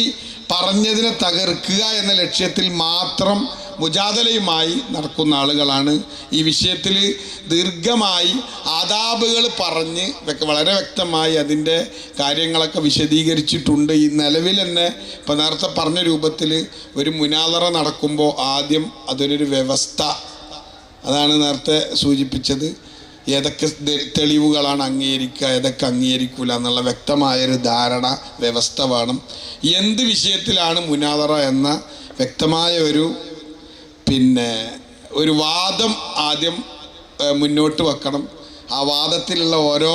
പറഞ്ഞതിനെ തകർക്കുക എന്ന ലക്ഷ്യത്തിൽ മാത്രം മുജാദലയുമായി നടക്കുന്ന ആളുകളാണ്. ഈ വിഷയത്തിൽ ദീർഘമായി ആദാബുകൾ പറഞ്ഞ് വളരെ വ്യക്തമായി അതിൻ്റെ കാര്യങ്ങളൊക്കെ വിശദീകരിച്ചിട്ടുണ്ട്. ഈ നിലവിൽ തന്നെ ഇപ്പം നേരത്തെ പറഞ്ഞ രൂപത്തിൽ ഒരു മുനാദറ നടക്കുമ്പോൾ ആദ്യം അതിനൊരു വ്യവസ്ഥ, അതാണ് നേരത്തെ സൂചിപ്പിച്ചത്, ഏതൊക്കെ തെളിവുകളാണ് അംഗീകരിക്കുക, ഏതൊക്കെ അംഗീകരിക്കില്ല എന്നുള്ള വ്യക്തമായൊരു ധാരണ വ്യവസ്ഥ വേണം. എന്ത് വിഷയത്തിലാണ് മുനാദറ എന്ന വ്യക്തമായ ഒരു വാദം ആദ്യം മുന്നോട്ട് വെക്കണം. ആ വാദത്തിലുള്ള ഓരോ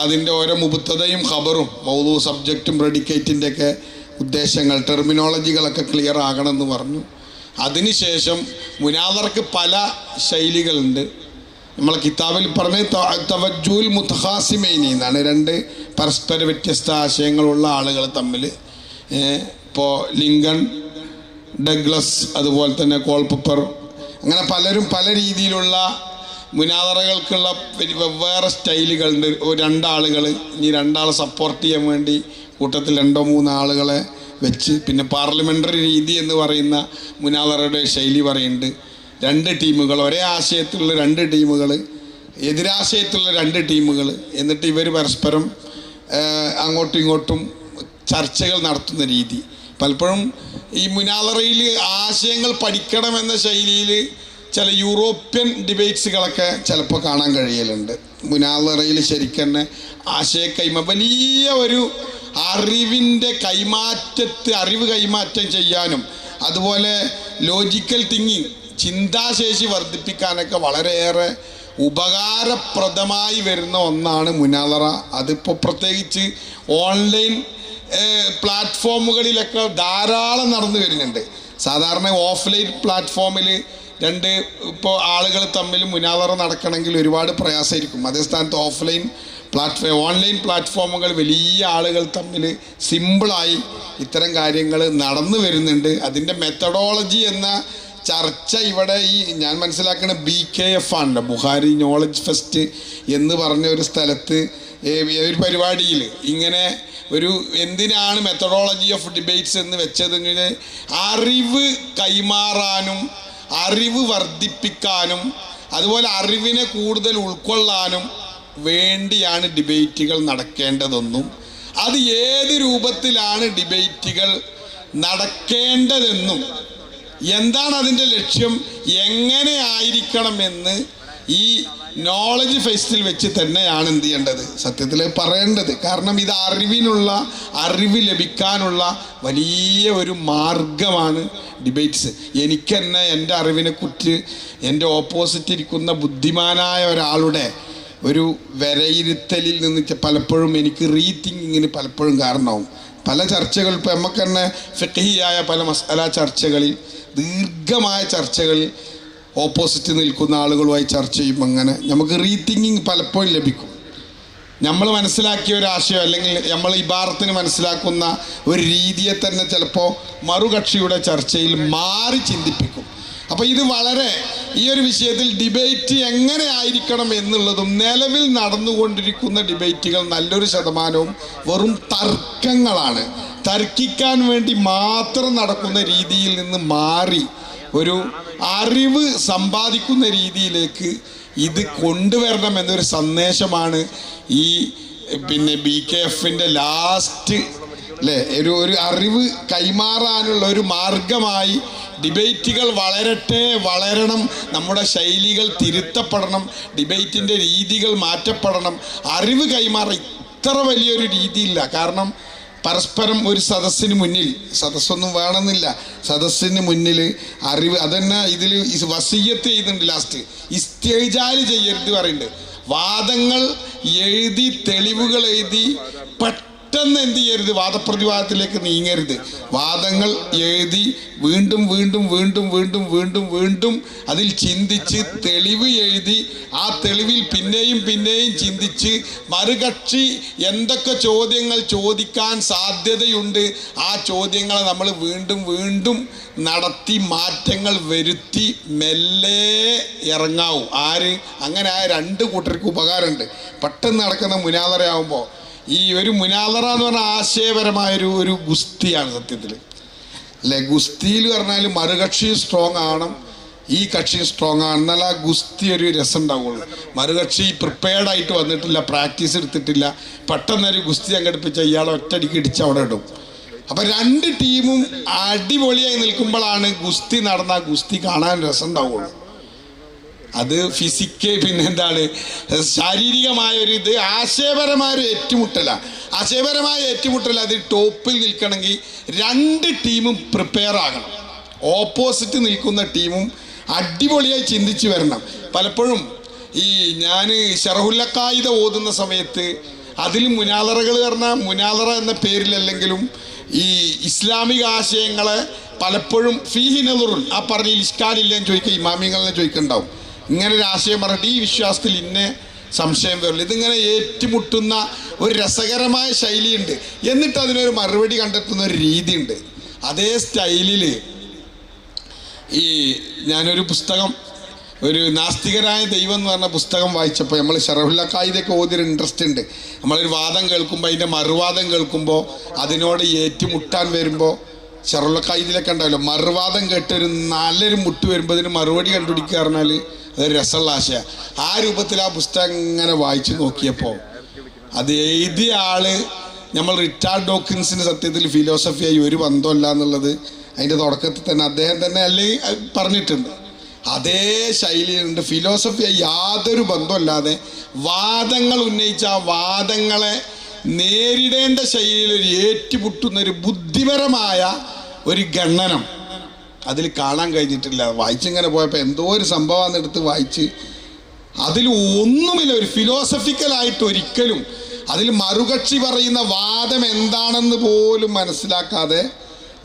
അതിൻ്റെ ഓരോ മുബത്തതയും ഖബറും മൗദൂ സബ്ജക്റ്റും പ്രെഡിക്കേറ്റിൻ്റെയൊക്കെ ഉദ്ദേശങ്ങൾ ടെർമിനോളജികളൊക്കെ ക്ലിയർ ആകണമെന്ന് പറഞ്ഞു. അതിനുശേഷം മുനാദറക്ക് പല ശൈലികളുണ്ട്. നമ്മളെ കിതാബിൽ പറഞ്ഞ് തവജ്ജുൽ മുത്തഖാസിമൈനി എന്നാണ്, രണ്ട് പരസ്പര വ്യത്യസ്ത ആശയങ്ങളുള്ള ആളുകൾ തമ്മിൽ. ഇപ്പോൾ ലിങ്കൺ, ഡഗ്ലസ്, അതുപോലെ തന്നെ കോൾപപ്പർ, അങ്ങനെ പലരും പല രീതിയിലുള്ള മുനാദറകൾക്കുള്ള വെവ്വേറെ സ്റ്റൈലുകളുണ്ട്. രണ്ടാളുകൾ, ഇനി രണ്ടാളെ സപ്പോർട്ട് ചെയ്യാൻ വേണ്ടി കൂട്ടത്തിൽ 2-3 ആളുകളെ വെച്ച്, പിന്നെ പാർലമെൻ്ററി രീതി എന്ന് പറയുന്ന മുനാദറയുടെ ശൈലി പറയുന്നുണ്ട്. 2 ടീമുകൾ, ഒരേ ആശയത്തിലുള്ള 2 ടീമുകൾ, എതിരാശയത്തിലുള്ള 2 ടീമുകൾ, എന്നിട്ട് ഇവർ പരസ്പരം അങ്ങോട്ടും ഇങ്ങോട്ടും ചർച്ചകൾ നടത്തുന്ന രീതി. പലപ്പോഴും ഈ മുനാദറയിൽ ആശയങ്ങൾ പഠിക്കണമെന്ന ശൈലിയിൽ ചില യൂറോപ്യൻ ഡിബേറ്റ്സുകളൊക്കെ ചിലപ്പോൾ കാണാൻ കഴിയലുണ്ട്. മുനാദറയിൽ ശരിക്കും തന്നെ വലിയ ഒരു അറിവ് കൈമാറ്റം ചെയ്യാനും അതുപോലെ ലോജിക്കൽ തിങ്കിങ്, ചിന്താശേഷി വർദ്ധിപ്പിക്കാനൊക്കെ വളരെയേറെ ഉപകാരപ്രദമായി വരുന്ന ഒന്നാണ് മുനാദറ. അതിപ്പോൾ പ്രത്യേകിച്ച് ഓൺലൈൻ പ്ലാറ്റ്ഫോമുകളിലൊക്കെ ധാരാളം നടന്നു വരുന്നുണ്ട്. സാധാരണ ഓഫ്ലൈൻ പ്ലാറ്റ്ഫോമിൽ ഇപ്പോൾ ആളുകൾ തമ്മിൽ മുനാദറ നടക്കണമെങ്കിൽ ഒരുപാട് പ്രയാസമായിരിക്കും. അതേ സ്ഥാനത്ത് ഓൺലൈൻ പ്ലാറ്റ്ഫോമുകൾ വലിയ ആളുകൾ തമ്മിൽ സിമ്പിളായി ഇത്തരം കാര്യങ്ങൾ നടന്നു വരുന്നുണ്ട്. അതിൻ്റെ മെത്തഡോളജി എന്ന ചർച്ച ഇവിടെ ഞാൻ മനസ്സിലാക്കുന്ന BKF ആണല്ലോ, ബുഖാരി നോളജ് ഫെസ്റ്റ് എന്ന് പറഞ്ഞ ഒരു സ്ഥലത്ത് ഒരു പരിപാടിയിൽ ഇങ്ങനെ എന്തിനാണ് മെത്തഡോളജി ഓഫ് ഡിബേറ്റ്സ് എന്ന് വെച്ചതെങ്കിൽ അറിവ് കൈമാറാനും അറിവ് വർദ്ധിപ്പിക്കാനും അതുപോലെ അറിവിനെ കൂടുതൽ ഉൾക്കൊള്ളാനും വേണ്ടിയാണ് ഡിബേറ്റുകൾ നടക്കേണ്ടതെന്നും അത് ഏത് രൂപത്തിലാണ് ഡിബേറ്റുകൾ നടക്കേണ്ടതെന്നും എന്താണ് അതിൻ്റെ ലക്ഷ്യം, എങ്ങനെ ആയിരിക്കണമെന്ന് ഈ നോളജ് ഫെസ്റ്റിൽ വെച്ച് തന്നെയാണ് എന്ത് ചെയ്യേണ്ടത്, സത്യത്തിൽ പറയേണ്ടത്. കാരണം ഇത് അറിവ് ലഭിക്കാനുള്ള വലിയ ഒരു മാർഗമാണ് ഡിബേറ്റ്സ്. എനിക്ക് തന്നെ എൻ്റെ അറിവിനെക്കുറിച്ച് എൻ്റെ ഓപ്പോസിറ്റ് ഇരിക്കുന്ന ബുദ്ധിമാനായ ഒരാളുടെ ഒരു വിലയിരുത്തലിൽ നിന്ന് പലപ്പോഴും എനിക്ക് റീതിങ്കിങ്ങിന് പലപ്പോഴും കാരണമാവും. പല ചർച്ചകൾ ഇപ്പോൾ നമുക്ക് തന്നെ ഫിഖ്ഹിയായ പല മസ്അല ചർച്ചകളിൽ, ദീർഘമായ ചർച്ചകളിൽ ഓപ്പോസിറ്റ് നിൽക്കുന്ന ആളുകളുമായി ചർച്ച ചെയ്യുമ്പോൾ അങ്ങനെ നമുക്ക് റീതിങ്കിങ് പലപ്പോഴും ലഭിക്കും. നമ്മൾ മനസ്സിലാക്കിയ ഒരു ആശയം അല്ലെങ്കിൽ നമ്മൾ ഇബാറത്തിന് മനസ്സിലാക്കുന്ന ഒരു രീതിയെ തന്നെ ചിലപ്പോൾ മറുകക്ഷിയുടെ ചർച്ചയിൽ മാറി ചിന്തിപ്പിക്കും. അപ്പോൾ ഇത് വളരെ ഈ ഒരു വിഷയത്തിൽ ഡിബേറ്റ് എങ്ങനെ ആയിരിക്കണം എന്നുള്ളതും നിലവിൽ നടന്നുകൊണ്ടിരിക്കുന്ന ഡിബേറ്റുകൾ നല്ലൊരു ശതമാനവും വെറും തർക്കങ്ങളാണ്. തർക്കിക്കാൻ വേണ്ടി മാത്രം നടക്കുന്ന രീതിയിൽ നിന്ന് മാറി ഒരു അറിവ് സമ്പാദിക്കുന്ന രീതിയിലേക്ക് ഇത് കൊണ്ടുവരണം എന്നൊരു സന്ദേശമാണ് ഈ BKFൻ്റെ ലാസ്റ്റ് അല്ലേ ഒരു അറിവ് കൈമാറാനുള്ള ഒരു മാർഗമായി ഡിബേറ്റുകൾ വളരണം, നമ്മുടെ ശൈലികൾ തിരുത്തപ്പെടണം, ഡിബേറ്റിൻ്റെ രീതികൾ മാറ്റപ്പെടണം. അറിവ് കൈമാറാൻ ഇത്ര വലിയൊരു രീതിയില്ല. കാരണം പരസ്പരം ഒരു സദസ്സിന് മുന്നിൽ, സദസ്സൊന്നും വേണമെന്നില്ല, സദസ്സിന് മുന്നിൽ അറിവ് അതന്നെ ഇതിൽ വസിയ്യത്ത് ചെയ്യുന്നുണ്ട്. ലാസ്റ്റ് ഇസ്തിജാൽ ചെയ്യരുത് പറയുന്നുണ്ട്. വാദങ്ങൾ എഴുതി, തെളിവുകൾ എഴുതി പെട്ടെന്ന് എന്ത് ചെയ്യരുത്, വാദപ്രതിവാദത്തിലേക്ക് നീങ്ങരുത്. വാദങ്ങൾ എഴുതി വീണ്ടും വീണ്ടും വീണ്ടും വീണ്ടും വീണ്ടും വീണ്ടും അതിൽ ചിന്തിച്ച് തെളിവ് എഴുതി ആ തെളിവിൽ പിന്നെയും പിന്നെയും ചിന്തിച്ച് മറുകക്ഷി എന്തൊക്കെ ചോദ്യങ്ങൾ ചോദിക്കാൻ സാധ്യതയുണ്ട് ആ ചോദ്യങ്ങളെ നമ്മൾ വീണ്ടും വീണ്ടും നടത്തി മാറ്റങ്ങൾ വരുത്തി മെല്ലെ ഇറങ്ങാവൂ. അങ്ങനെ ആ 2 കൂട്ടർക്ക് ഉപകാരമുണ്ട്. പെട്ടെന്ന് നടക്കുന്ന മുനാദറയാവുമ്പോൾ ഈ ഒരു മുനാദറ എന്ന് പറഞ്ഞാൽ ആശയപരമായൊരു ഗുസ്തിയാണ് സത്യത്തിൽ. അല്ലെ? ഗുസ്തിയിൽ പറഞ്ഞാൽ മറുകക്ഷി സ്ട്രോങ് ആണ്, ഈ കക്ഷി സ്ട്രോങ് ആണ്, എന്നാൽ ആ ഗുസ്തി ഒരു രസം ഉണ്ടാവുള്ളൂ. മറുകക്ഷി പ്രിപ്പയർഡ് ആയിട്ട് വന്നിട്ടില്ല, പ്രാക്ടീസ് എടുത്തിട്ടില്ല, പെട്ടെന്നൊരു ഗുസ്തി സംഘടിപ്പിച്ച ഇയാളെ ഒറ്റയടിക്ക് ഇടിച്ച് അവിടെ ഇടും. അപ്പം രണ്ട് ടീമും അടിപൊളിയായി നിൽക്കുമ്പോഴാണ് ഗുസ്തി നടന്ന ഗുസ്തി കാണാൻ രസം ഉണ്ടാവുള്ളൂ. അത് പിന്നെന്താണ് ശാരീരികമായ ഒരു ഇത്, ആശയപരമായ ഒരു ഏറ്റുമുട്ടലാണ്. ആശയപരമായ ഏറ്റുമുട്ടൽ അത് ടോപ്പിൽ നിൽക്കണമെങ്കിൽ രണ്ട് ടീമും പ്രിപ്പയർ ആകണം. ഓപ്പോസിറ്റ് നിൽക്കുന്ന ടീമും അടിപൊളിയായി ചിന്തിച്ച് വരണം. പലപ്പോഴും ഈ ഞാൻ ശറഹുല്ലക്കായിദ ഓതുന്ന സമയത്ത് അതിൽ മുനാദറകൾ പറഞ്ഞാൽ മുനാദറ എന്ന പേരിലല്ലെങ്കിലും ഈ ഇസ്ലാമിക ആശയങ്ങളെ പലപ്പോഴും ഫീഹി നദറുൻ, ആ പറഞ്ഞ ഇഷ്കാലില്ലെന്ന് ചോദിക്കുക, ഇമാമിങ്ങളെ ചോദിക്കുന്നുണ്ടാവും. ഇങ്ങനെ ഒരു ആശയം പറഞ്ഞിട്ട് ഈ വിശ്വാസത്തിൽ ഇന്ന സംശയം വരില്ല. ഇതിങ്ങനെ ഏറ്റുമുട്ടുന്ന ഒരു രസകരമായ ശൈലിയുണ്ട്. എന്നിട്ട് അതിനൊരു മറുപടി കണ്ടെത്തുന്ന ഒരു രീതിയുണ്ട്. അതേ സ്റ്റൈലിൽ ഈ ഞാനൊരു പുസ്തകം, ഒരു നാസ്തികരായ ദൈവം എന്ന് പറഞ്ഞ പുസ്തകം വായിച്ചപ്പോൾ നമ്മൾ ശറഹുല്ലക്കായിദൊക്കെ ഓതിയൊരു ഇൻട്രസ്റ്റ് ഉണ്ട്. നമ്മളൊരു വാദം കേൾക്കുമ്പോൾ അതിൻ്റെ മറുവാദം കേൾക്കുമ്പോൾ അതിനോട് ഏറ്റുമുട്ടാൻ വരുമ്പോൾ ശറഹുല്ലക്കായിദിലൊക്കെ ഉണ്ടാവില്ല, മറുവാദം കേട്ടൊരു നല്ലൊരു മുട്ട് വരുമ്പോൾ അതിന് മറുപടി കണ്ടുപിടിക്കുക പറഞ്ഞാൽ അതൊരു രസമുള്ള ആശയമാണ്. ആ രൂപത്തിൽ ആ പുസ്തകം ഇങ്ങനെ വായിച്ചു നോക്കിയപ്പോൾ അത് എഴുതിയ ആള് നമ്മൾ റിച്ചാർഡ് ഡോക്കിൻസിന് സത്യത്തിൽ ഫിലോസഫിയായി ഒരു ബന്ധമല്ല എന്നുള്ളത് അതിൻ്റെ തുടക്കത്തിൽ തന്നെ അദ്ദേഹം തന്നെ അല്ലെങ്കിൽ പറഞ്ഞിട്ടുണ്ട്. അതേ ശൈലിയുണ്ട്. ഫിലോസഫിയായി യാതൊരു ബന്ധമല്ലാതെ വാദങ്ങൾ ഉന്നയിച്ച ആ വാദങ്ങളെ നേരിടേണ്ട ശൈലിയിൽ ഒരു ഏറ്റുമുട്ടുന്നൊരു ബുദ്ധിപരമായ ഒരു ഗണനം അതിൽ കാണാൻ കഴിഞ്ഞിട്ടില്ല. വായിച്ചിങ്ങനെ പോയപ്പോൾ എന്തോ ഒരു സംഭവം എടുത്ത് വായിച്ച് അതിൽ ഒന്നുമില്ല, ഒരു ഫിലോസഫിക്കലായിട്ട് ഒരിക്കലും അതിൽ മറുകക്ഷി പറയുന്ന വാദം എന്താണെന്ന് പോലും മനസ്സിലാക്കാതെ,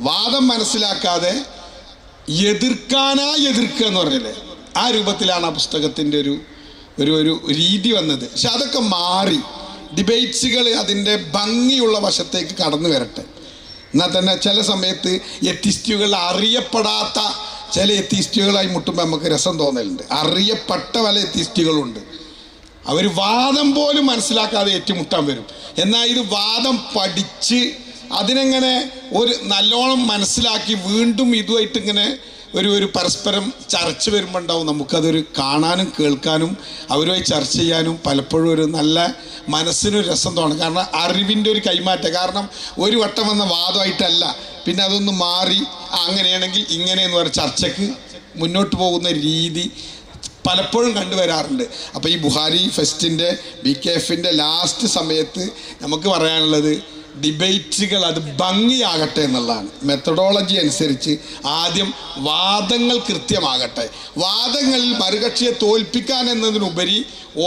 വാദം മനസ്സിലാക്കാതെ എതിർക്കുക എന്ന് പറഞ്ഞില്ലേ, ആ രൂപത്തിലാണ് ആ പുസ്തകത്തിൻ്റെ ഒരു ഒരു രീതി വന്നത്. പക്ഷെ അതൊക്കെ മാറി ഡിബേറ്റ്സുകൾ അതിൻ്റെ ഭംഗിയുള്ള വശത്തേക്ക് കടന്നു വരട്ടെ. എന്നാൽ തന്നെ ചില സമയത്ത് എത്തിസ്റ്റുകൾ അറിയപ്പെടാത്ത ചില എത്തിസ്റ്റുകളായി മുട്ടുമ്പോൾ നമുക്ക് രസം തോന്നലുണ്ട്. അറിയപ്പെട്ട പല എത്തിസ്റ്റുകളുണ്ട്, അവർ വാദം പോലും മനസ്സിലാക്കാതെ ഏറ്റുമുട്ടാൻ വരും. എന്നാൽ ഇത് വാദം പഠിച്ച് അതിനെങ്ങനെ ഒരു നല്ലോണം മനസ്സിലാക്കി വീണ്ടും ഇതുമായിട്ട് ഇങ്ങനെ ഒരു പരസ്പരം ചർച്ച വരുമ്പോൾ ഉണ്ടാവും നമുക്കതൊരു കാണാനും കേൾക്കാനും അവരുമായി ചർച്ച ചെയ്യാനും പലപ്പോഴും ഒരു നല്ല മനസ്സിനൊരു രസം തോന്നും. കാരണം അറിവിൻ്റെ ഒരു കൈമാറ്റം. കാരണം ഒരു വട്ടം വന്ന വാദമായിട്ടല്ല, പിന്നെ അതൊന്ന് മാറി അങ്ങനെയാണെങ്കിൽ ഇങ്ങനെയെന്ന് പറഞ്ഞ ചർച്ചയ്ക്ക് മുന്നോട്ട് പോകുന്ന രീതി പലപ്പോഴും കണ്ടുവരാറുണ്ട്. അപ്പോൾ ഈ ബുഹാരി ഫെസ്റ്റിൻ്റെ BKF-ൻ്റെ ലാസ്റ്റ് സമയത്ത് നമുക്ക് പറയാനുള്ളത് ഡിബേറ്റുകൾ അത് ഭംഗിയാകട്ടെ എന്നുള്ളതാണ്. മെത്തഡോളജി അനുസരിച്ച് ആദ്യം വാദങ്ങൾ കൃത്യമാകട്ടെ. വാദങ്ങളിൽ മറുകക്ഷിയെ തോൽപ്പിക്കാൻ എന്നതിനുപരി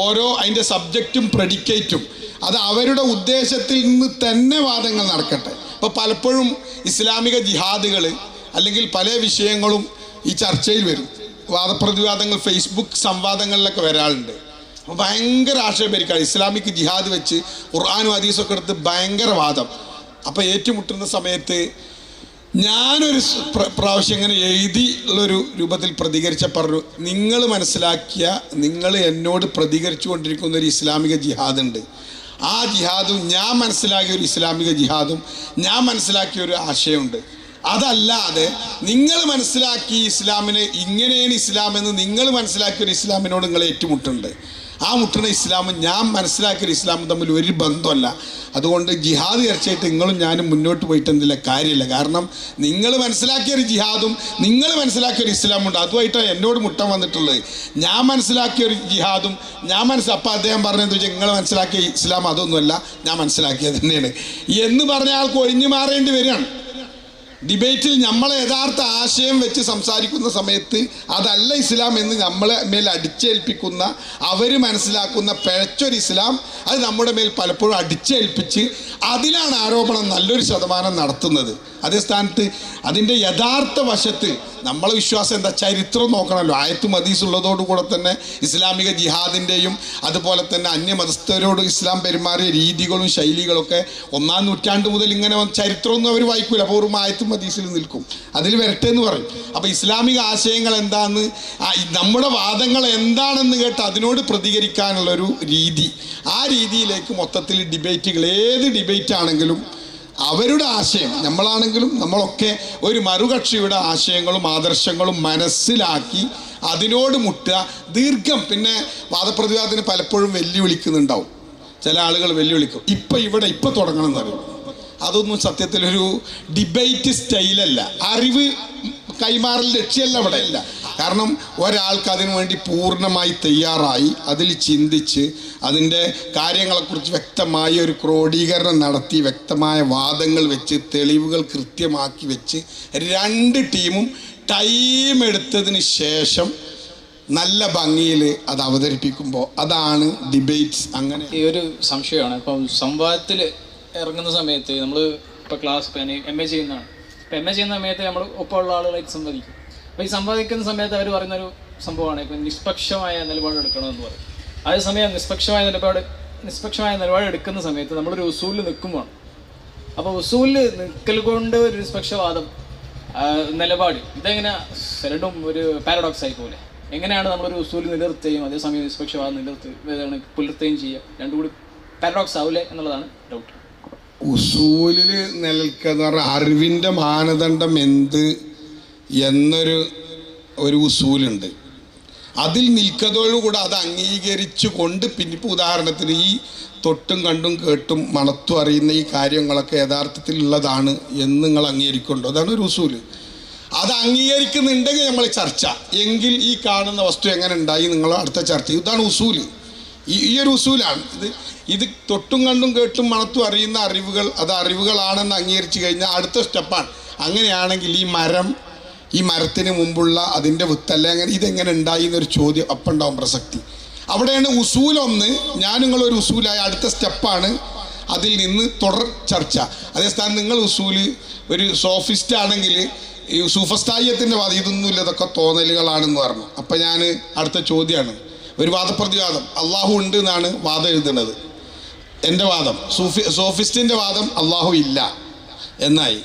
ഓരോ അതിൻ്റെ സബ്ജക്റ്റും പ്രെഡിക്കേറ്റും അത് അവരുടെ ഉദ്ദേശത്തിൽ നിന്ന് തന്നെ വാദങ്ങൾ നടക്കട്ടെ. അപ്പോൾ പലപ്പോഴും ഇസ്ലാമിക ജിഹാദുകൾ അല്ലെങ്കിൽ പല വിഷയങ്ങളും ഈ ചർച്ചയിൽ വരും. വാദപ്രതിവാദങ്ങൾ ഫേസ്ബുക്ക് സംവാദങ്ങളിലൊക്കെ വരാറുണ്ട്. അപ്പോൾ ഭയങ്കര ആക്ഷേപരിക്കാണ് ഇസ്ലാമിക് ജിഹാദ് വെച്ച് ഖുർആനും ഹദീസൊക്കെ എടുത്ത് ഭയങ്കര വാദം. അപ്പോൾ ഏറ്റുമുട്ടുന്ന സമയത്ത് ഞാനൊരു പ്രാവശ്യം ഇങ്ങനെ എഴുതി ഉള്ളൊരു രൂപത്തിൽ പ്രതികരിച്ച പറഞ്ഞു, നിങ്ങൾ മനസ്സിലാക്കിയ, നിങ്ങൾ എന്നോട് പ്രതികരിച്ചു കൊണ്ടിരിക്കുന്ന ഒരു ഇസ്ലാമിക ജിഹാദുണ്ട്. ആ ജിഹാദും ഞാൻ മനസ്സിലാക്കിയ ഒരു ഇസ്ലാമിക ജിഹാദും ഞാൻ മനസ്സിലാക്കിയ ഒരു ആശയമുണ്ട്. അതല്ലാതെ നിങ്ങൾ മനസ്സിലാക്കി ഇസ്ലാമിനെ ഇങ്ങനെയാണ് ഇസ്ലാം എന്ന് നിങ്ങൾ മനസ്സിലാക്കിയ ഒരു ഇസ്ലാമിനോട് നിങ്ങൾ ഏറ്റുമുട്ടുണ്ട്. ആ മുട്ടുന്ന ഇസ്ലാമും ഞാൻ മനസ്സിലാക്കിയ ഇസ്ലാമും തമ്മിൽ ഒരു ബന്ധമല്ല. അതുകൊണ്ട് ജിഹാദ് ചർച്ചയായിട്ട് നിങ്ങളും ഞാനും മുന്നോട്ട് പോയിട്ട് എന്തില്ല കാര്യമില്ല. കാരണം നിങ്ങൾ മനസ്സിലാക്കിയൊരു ജിഹാദും നിങ്ങൾ മനസ്സിലാക്കിയൊരു ഇസ്ലാമുണ്ട്, അതുമായിട്ടാണ് എന്നോട് മുട്ടം വന്നിട്ടുള്ളത്. ഞാൻ മനസ്സിലാക്കിയൊരു ജിഹാദും അപ്പോൾ അദ്ദേഹം പറഞ്ഞതെന്ന് വെച്ചാൽ നിങ്ങൾ മനസ്സിലാക്കിയ ഇസ്ലാം അതൊന്നുമല്ല, ഞാൻ മനസ്സിലാക്കിയത് തന്നെയാണ് എന്ന് പറഞ്ഞ ആൾക്ക് ഒഴിഞ്ഞു മാറേണ്ടി വരികയാണ്. ഡിബേറ്റിൽ നമ്മളെ യഥാർത്ഥ ആശയം വെച്ച് സംസാരിക്കുന്ന സമയത്ത് അതല്ല ഇസ്ലാം എന്ന് നമ്മളെ മേൽ അടിച്ചേൽപ്പിക്കുന്ന, അവർ മനസ്സിലാക്കുന്ന പിഴച്ചൊരു ഇസ്ലാം അത് നമ്മുടെ മേൽ പലപ്പോഴും അടിച്ചേൽപ്പിച്ച് അതിലാണ് ആരോപണം നല്ലൊരു ശതമാനം നടത്തുന്നത്. അതേ സ്ഥാനത്ത് അതിൻ്റെ യഥാർത്ഥ വശത്ത് നമ്മളെ വിശ്വാസം എന്താ, ചരിത്രം നോക്കണമല്ലോ. ആയത്തും ഹദീസ് ഉള്ളതോടുകൂടെ തന്നെ ഇസ്ലാമിക ജിഹാദിൻ്റെയും അതുപോലെ തന്നെ അന്യമതസ്ഥരോട് ഇസ്ലാം പെരുമാറിയ രീതികളും ശൈലികളൊക്കെ 1-ാം നൂറ്റാണ്ട് മുതൽ ഇങ്ങനെ ചരിത്രമൊന്നും അവർ വായിക്കൂല. അപ്പോൾ ഒരു ആയത്തും ഹദീസിൽ നിൽക്കും, അതിൽ വരട്ടെ എന്ന് പറയും. അപ്പോൾ ഇസ്ലാമിക ആശയങ്ങൾ എന്താണെന്ന്, നമ്മുടെ വാദങ്ങൾ എന്താണെന്ന് കേട്ട് അതിനോട് പ്രതികരിക്കാനുള്ളൊരു രീതി, ആ രീതിയിലേക്ക് മൊത്തത്തിൽ ഡിബേറ്റുകൾ, ഏത് ഡിബേറ്റ് ആണെങ്കിലും അവരുടെ ആശയം, നമ്മളാണെങ്കിലും നമ്മളൊക്കെ ഒരു മറുകക്ഷിയുടെ ആശയങ്ങളും ആദർശങ്ങളും മനസ്സിലാക്കി അതിനോട് മുട്ടുക. ദീർഘം പിന്നെ വാദപ്രതിവാദത്തിന് പലപ്പോഴും വെല്ലുവിളിക്കുന്നുണ്ടാവും, ചില ആളുകൾ വെല്ലുവിളിക്കും. ഇപ്പം തുടങ്ങണം എന്നറിയും. അതൊന്നും സത്യത്തിലൊരു ഡിബേറ്റ് സ്റ്റൈലല്ല, അറിവ് കൈമാറൽ ലക്ഷ്യമല്ല അവിടെ ഇല്ല. കാരണം ഒരാൾക്ക് അതിനു വേണ്ടി പൂർണ്ണമായി തയ്യാറായി അതിൽ ചിന്തിച്ച് അതിൻ്റെ കാര്യങ്ങളെക്കുറിച്ച് വ്യക്തമായ ഒരു ക്രോഡീകരണം നടത്തി വ്യക്തമായ വാദങ്ങൾ വെച്ച് തെളിവുകൾ കൃത്യമാക്കി വെച്ച് രണ്ട് ടീമും ടൈം എടുത്തതിന് ശേഷം നല്ല ഭംഗിയിൽ അത് അവതരിപ്പിക്കുമ്പോൾ അതാണ് ഡിബേറ്റ്സ്. അങ്ങനെ ഈ ഒരു സംശയമാണ്. ഇപ്പം സംവാദത്തിൽ ഇറങ്ങുന്ന സമയത്ത് നമ്മൾ ഇപ്പോൾ ക്ലാസ് MA ചെയ്യുന്നതാണ്. ഇപ്പം MA ചെയ്യുന്ന സമയത്ത് നമ്മൾ ഒപ്പമുള്ള ആളുകളായിട്ട് സംവദിക്കും. അപ്പോൾ ഈ സംവാദിക്കുന്ന സമയത്ത് അവർ പറയുന്നൊരു സംഭവമാണ് ഇപ്പം നിഷ്പക്ഷമായ നിലപാടെടുക്കണമെന്ന് പറയും. അതേസമയം നിഷ്പക്ഷമായ നിലപാട് എടുക്കുന്ന സമയത്ത് നമ്മളൊരു ഉസൂലിൽ നിൽക്കുമ്പോൾ, അപ്പോൾ ഉസൂലിൽ നിൽക്കൽ കൊണ്ട് ഒരു നിഷ്പക്ഷവാദം നിലപാട് ഇതെങ്ങനെ രണ്ടും ഒരു പാരഡോക്സ് ആയി പോലെ. എങ്ങനെയാണ് നമ്മളൊരു ഉസൂൽ നിലനിർത്തുകയും അതേസമയം നിഷ്പക്ഷവാദം പുലർത്തുകയും ചെയ്യുക? രണ്ടും കൂടി പാരഡോക്സ് ആവില്ലേ എന്നുള്ളതാണ് ഡൗട്ട്. ഉസൂലിൽ നിലനിൽക്കുക എന്ന് പറഞ്ഞാൽ അറിവിൻ്റെ മാനദണ്ഡം എന്ത് എന്നൊരു ഉസൂലുണ്ട്. അതിൽ നിൽക്കതോടുകൂടെ അത് അംഗീകരിച്ചു കൊണ്ട് പിന്നെ ഇപ്പോൾ ഉദാഹരണത്തിന് ഈ തൊട്ടും കണ്ടും കേട്ടും മണത്തും അറിയുന്ന ഈ കാര്യങ്ങളൊക്കെ യഥാർത്ഥത്തിലുള്ളതാണ് എന്ന് നിങ്ങൾ അംഗീകരിക്കുന്നുണ്ടോ? അതാണ് ഒരു ഉസൂല്. അത് അംഗീകരിക്കുന്നുണ്ടെങ്കിൽ നമ്മൾ ചർച്ച, എങ്കിൽ ഈ കാണുന്ന വസ്തു എങ്ങനെ ഉണ്ടായി നിങ്ങൾ അടുത്ത ചർച്ച. ഇതാണ് ഉസൂല്. ഈ ഒരു ഉസൂലാണ് ഇത് തൊട്ടും കണ്ടും കേട്ടും മണത്തും അറിയുന്ന അറിവുകൾ അത് അറിവുകളാണെന്ന് അംഗീകരിച്ചു കഴിഞ്ഞാൽ അടുത്ത സ്റ്റെപ്പാണ്. അങ്ങനെയാണെങ്കിൽ ഈ മരത്തിന് മുമ്പുള്ള അതിൻ്റെ വിത്തല്ല അങ്ങനെ ഇതെങ്ങനെ ഉണ്ടായി എന്നൊരു ചോദ്യം അപ്പം ഉണ്ടാവും പ്രസക്തി. അവിടെയാണ് ഉസൂലൊന്ന്. ഞാൻ നിങ്ങളൊരു ഉസൂലായ അടുത്ത സ്റ്റെപ്പാണ് അതിൽ നിന്ന് തുടർ ചർച്ച. അതേസ്ഥാനം നിങ്ങൾ ഉസൂല് ഒരു സോഫിസ്റ്റ് ആണെങ്കിൽ ഈ സൂഫസ്തായത്തിൻ്റെ വാദം ഇതൊന്നുമില്ല, ഇതൊക്കെ തോന്നലുകളാണെന്ന് പറഞ്ഞു. അപ്പം ഞാൻ അടുത്ത ചോദ്യമാണ് ഒരു വാദപ്രതിവാദം. അള്ളാഹു ഉണ്ട് എന്നാണ് വാദം എഴുതുന്നത്. എൻ്റെ വാദം സോഫിസ്റ്റിൻ്റെ വാദം അള്ളാഹു ഇല്ല എന്നായി.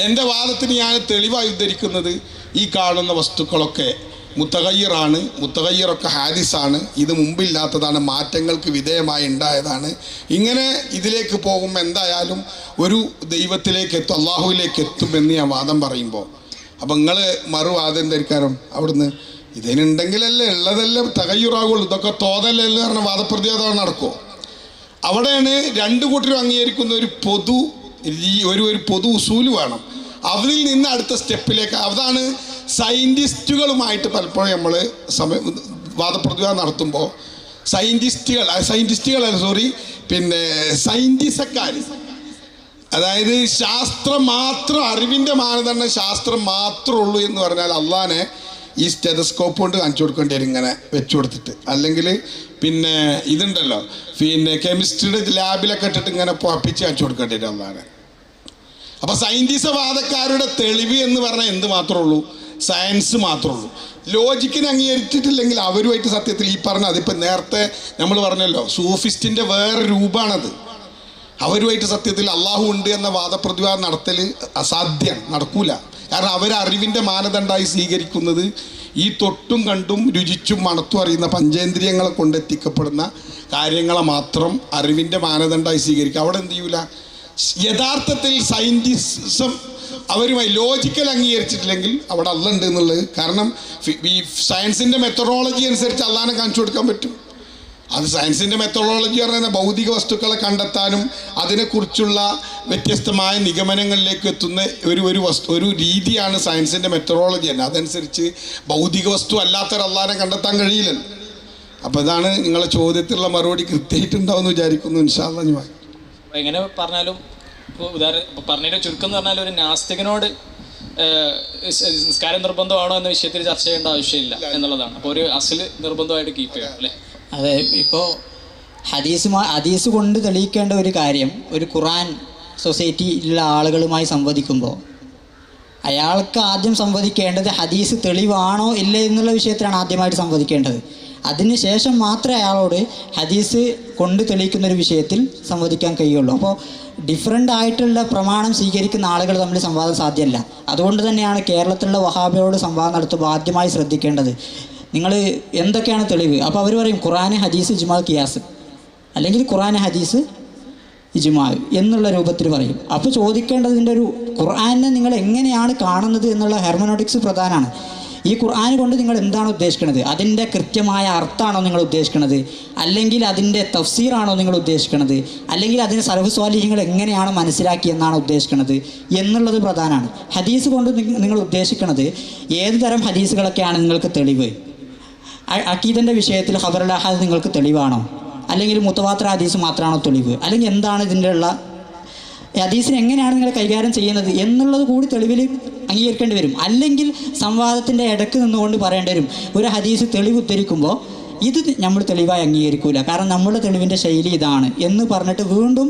എൻ്റെ വാദത്തിന് ഞാൻ തെളിവായി ഉദ്ധരിക്കുന്നത് ഈ കാണുന്ന വസ്തുക്കളൊക്കെ മുത്തഗയ്യറാണ്, മുത്തഗയ്യറൊക്കെ ഹാദിസാണ്, ഇത് മുമ്പില്ലാത്തതാണ്, മാറ്റങ്ങൾക്ക് വിധേയമായി ഉണ്ടായതാണ്. ഇങ്ങനെ ഇതിലേക്ക് പോകുമ്പോൾ എന്തായാലും ഒരു ദൈവത്തിലേക്ക് എത്തും, അള്ളാഹുവിലേക്ക് എത്തുമെന്ന് ഞാൻ വാദം പറയുമ്പോൾ, അപ്പം നിങ്ങൾ മറുവാദം ധരിക്കാനും അവിടുന്ന് ഇതിനുണ്ടെങ്കിലല്ലേ ഉള്ളതെല്ലാം തകയ്യുറാകുള്ളൂ, ഇതൊക്കെ തോന്നലല്ലേ പറഞ്ഞ വാദപ്രതിവാദം നടക്കുമോ? അവിടെയാണ് രണ്ടു കൂട്ടരും അംഗീകരിക്കുന്ന ഒരു പൊതു ഉസൂല് വേണം. അതിൽ നിന്ന് അടുത്ത സ്റ്റെപ്പിലേക്ക്. അതാണ് സയൻറ്റിസ്റ്റുകളുമായിട്ട് പലപ്പോഴും നമ്മൾ വാദപ്രതിവാദം നടത്തുമ്പോൾ സയൻറ്റിസ്റ്റക്കാർ, അതായത് ശാസ്ത്രം മാത്രം, അറിവിൻ്റെ മാനദണ്ഡം ശാസ്ത്രം മാത്രമേ ഉള്ളൂ എന്ന് പറഞ്ഞാൽ അള്ളാനെ ഈ സ്റ്റെതസ്കോപ്പ് കൊണ്ട് കാണിച്ചു കൊടുക്കേണ്ടി വരും, ഇങ്ങനെ വെച്ചു കൊടുത്തിട്ട്. അല്ലെങ്കിൽ പിന്നെ ഇതുണ്ടല്ലോ കെമിസ്ട്രിയുടെ ലാബിലൊക്കെ ഇട്ടിട്ട് ഇങ്ങനെ പുറപ്പിച്ച് കാണിച്ചു കൊടുക്കേണ്ടി വരും അള്ളാനെ. അപ്പോൾ സയൻറ്റിസവാദക്കാരുടെ തെളിവ് എന്ന് പറഞ്ഞാൽ എന്ത് മാത്രമേ ഉള്ളൂ? സയൻസ് മാത്രമേ ഉള്ളൂ. ലോജിക്കിനെ അംഗീകരിച്ചിട്ടില്ലെങ്കിൽ അവരുമായിട്ട് സത്യത്തിൽ ഈ പറഞ്ഞ അതിപ്പോൾ നേരത്തെ നമ്മൾ പറഞ്ഞല്ലോ സൂഫിസ്റ്റിൻ്റെ വേറെ രൂപമാണത്. അവരുമായിട്ട് സത്യത്തിൽ അള്ളാഹു ഉണ്ട് എന്ന വാദപ്രതിവാദം നടത്തൽ അസാധ്യം, നടക്കൂല. കാരണം അവരറിവിൻ്റെ മാനദണ്ഡമായി സ്വീകരിക്കുന്നത് ഈ തൊട്ടും കണ്ടും രുചിച്ചും മണത്തും അറിയുന്ന പഞ്ചേന്ദ്രിയങ്ങളെ കൊണ്ടെത്തിക്കപ്പെടുന്ന കാര്യങ്ങളെ മാത്രം അറിവിൻ്റെ മാനദണ്ഡമായി സ്വീകരിക്കുക. അവിടെ എന്ത് ചെയ്യൂല? യഥാർത്ഥത്തിൽ സയൻറ്റിസം അവരുമായി ലോജിക്കൽ അംഗീകരിച്ചിട്ടില്ലെങ്കിൽ അവിടെ അല്ല ഉണ്ട് എന്നുള്ളത്. കാരണം ഈ സയൻസിൻ്റെ മെത്തഡോളജി അനുസരിച്ച് അള്ളാനെ കാണിച്ചു കൊടുക്കാൻ പറ്റും. അത് സയൻസിൻ്റെ മെത്തഡോളജി പറഞ്ഞാൽ ഭൗതിക വസ്തുക്കളെ കണ്ടെത്താനും അതിനെക്കുറിച്ചുള്ള വ്യത്യസ്തമായ നിഗമനങ്ങളിലേക്ക് എത്തുന്ന ഒരു രീതിയാണ് സയൻസിൻ്റെ മെത്തഡോളജി തന്നെ. അതനുസരിച്ച് ഭൗതിക വസ്തു അല്ലാത്തൊരു അള്ളാനെ കണ്ടെത്താൻ കഴിയില്ലല്ലോ. അപ്പോൾ ഇതാണ് നിങ്ങളെ ചോദ്യത്തിലുള്ള മറുപടി കൃത്യമായിട്ടുണ്ടാവും എന്ന് വിചാരിക്കുന്നു. ഇൻഷാ അല്ലാഹ്. ഞാൻ എങ്ങനെ പറഞ്ഞാലും ഇപ്പോൾ ഉദാഹരണം പറഞ്ഞതിൻ്റെ ചുരുക്കം എന്ന് പറഞ്ഞാൽ ഒരു നാസ്തികനോട് നിസ്കാരം നിർബന്ധമാണോ എന്ന വിഷയത്തിൽ ചർച്ച ചെയ്യേണ്ട ആവശ്യമില്ല എന്നുള്ളതാണ്. അപ്പോൾ ഒരു അസൽ നിർബന്ധമായിട്ട് കീപ്പ് ചെയ്യണം അല്ലേ? അതെ. ഇപ്പോൾ ഹദീസ് കൊണ്ട് തെളിയിക്കേണ്ട ഒരു കാര്യം, ഒരു ഖുർആൻ സൊസൈറ്റിയിലുള്ള ആളുകളുമായി സംവദിക്കുമ്പോൾ അയാൾക്ക് ആദ്യം സംവദിക്കേണ്ടത് ഹദീസ് തെളിവാണോ ഇല്ല എന്നുള്ള വിഷയത്തിലാണ് ആദ്യമായിട്ട് സംവദിക്കേണ്ടത്. അതിനുശേഷം മാത്രമേ അയാളോട് ഹദീസ് കൊണ്ട് തെളിയിക്കുന്ന ഒരു വിഷയത്തിൽ സംവദിക്കാൻ കഴിയുള്ളൂ. അപ്പോൾ ഡിഫറൻ്റ് ആയിട്ടുള്ള പ്രമാണം സ്വീകരിക്കുന്ന ആളുകൾ തമ്മിൽ സംവാദം സാധ്യമല്ല. അതുകൊണ്ട് തന്നെയാണ് കേരളത്തിലുള്ള വഹാബികളോട് സംവാദം നടത്തുമ്പോൾ ആദ്യമായി ശ്രദ്ധിക്കേണ്ടത് നിങ്ങൾ എന്തൊക്കെയാണ് തെളിവ്. അപ്പോൾ അവർ പറയും ഖുർആൻ, ഹദീസ്, ഇജ്മാ, ഖിയാസ്, അല്ലെങ്കിൽ ഖുർആൻ, ഹദീസ്, ഇജ്മാ എന്നുള്ള രൂപത്തിൽ പറയും. അപ്പോൾ ചോദിക്കേണ്ടതിൻ്റെ ഒരു ഖുർആനെ നിങ്ങൾ എങ്ങനെയാണ് കാണുന്നത് എന്നുള്ള ഹെർമനോട്ടിക്സ് പ്രധാനമാണ്. ഈ ഖുർആൻ കൊണ്ട് നിങ്ങൾ എന്താണ് ഉദ്ദേശിക്കുന്നത്? അതിൻ്റെ കൃത്യമായ അർത്ഥമാണോ നിങ്ങൾ ഉദ്ദേശിക്കുന്നത്, അല്ലെങ്കിൽ അതിൻ്റെ തഫ്സീറാണോ നിങ്ങൾ ഉദ്ദേശിക്കുന്നത്, അല്ലെങ്കിൽ അതിൻ്റെ സലഫ് സ്വാലിഹ്യങ്ങൾ എങ്ങനെയാണ് മനസ്സിലാക്കിയെന്നാണ് ഉദ്ദേശിക്കുന്നത് എന്നുള്ളത് പ്രധാനമാണ്. ഹദീസ് കൊണ്ട് നിങ്ങൾ ഉദ്ദേശിക്കുന്നത് ഏത് തരം ഹദീസുകളൊക്കെയാണ് നിങ്ങൾക്ക് തെളിവ്? അഖീദൻ്റെ വിഷയത്തിൽ ഖബറുൽ അഹാദ് നിങ്ങൾക്ക് തെളിവാണോ, അല്ലെങ്കിൽ മുത്തവാത്തിർ ഹദീസ് മാത്രമാണോ തെളിവ്, അല്ലെങ്കിൽ എന്താണ് ഇതിൻ്റെ ഉള്ള ഹദീസിനെ എങ്ങനെയാണ് നിങ്ങൾ കൈകാര്യം ചെയ്യുന്നത് എന്നുള്ളത് കൂടി തെളിവിൽ അംഗീകരിക്കേണ്ടി വരും. അല്ലെങ്കിൽ സംവാദത്തിൻ്റെ ഇടയ്ക്ക് നിന്നുകൊണ്ട് പറയേണ്ടി വരും, ഒരു ഹദീസ് തെളിവ് ഉദ്ധരിക്കുമ്പോൾ ഇത് നമ്മൾ തെളിവായി അംഗീകരിക്കില്ല, കാരണം നമ്മുടെ തെളിവിൻ്റെ ശൈലി ഇതാണ് എന്ന് പറഞ്ഞിട്ട് വീണ്ടും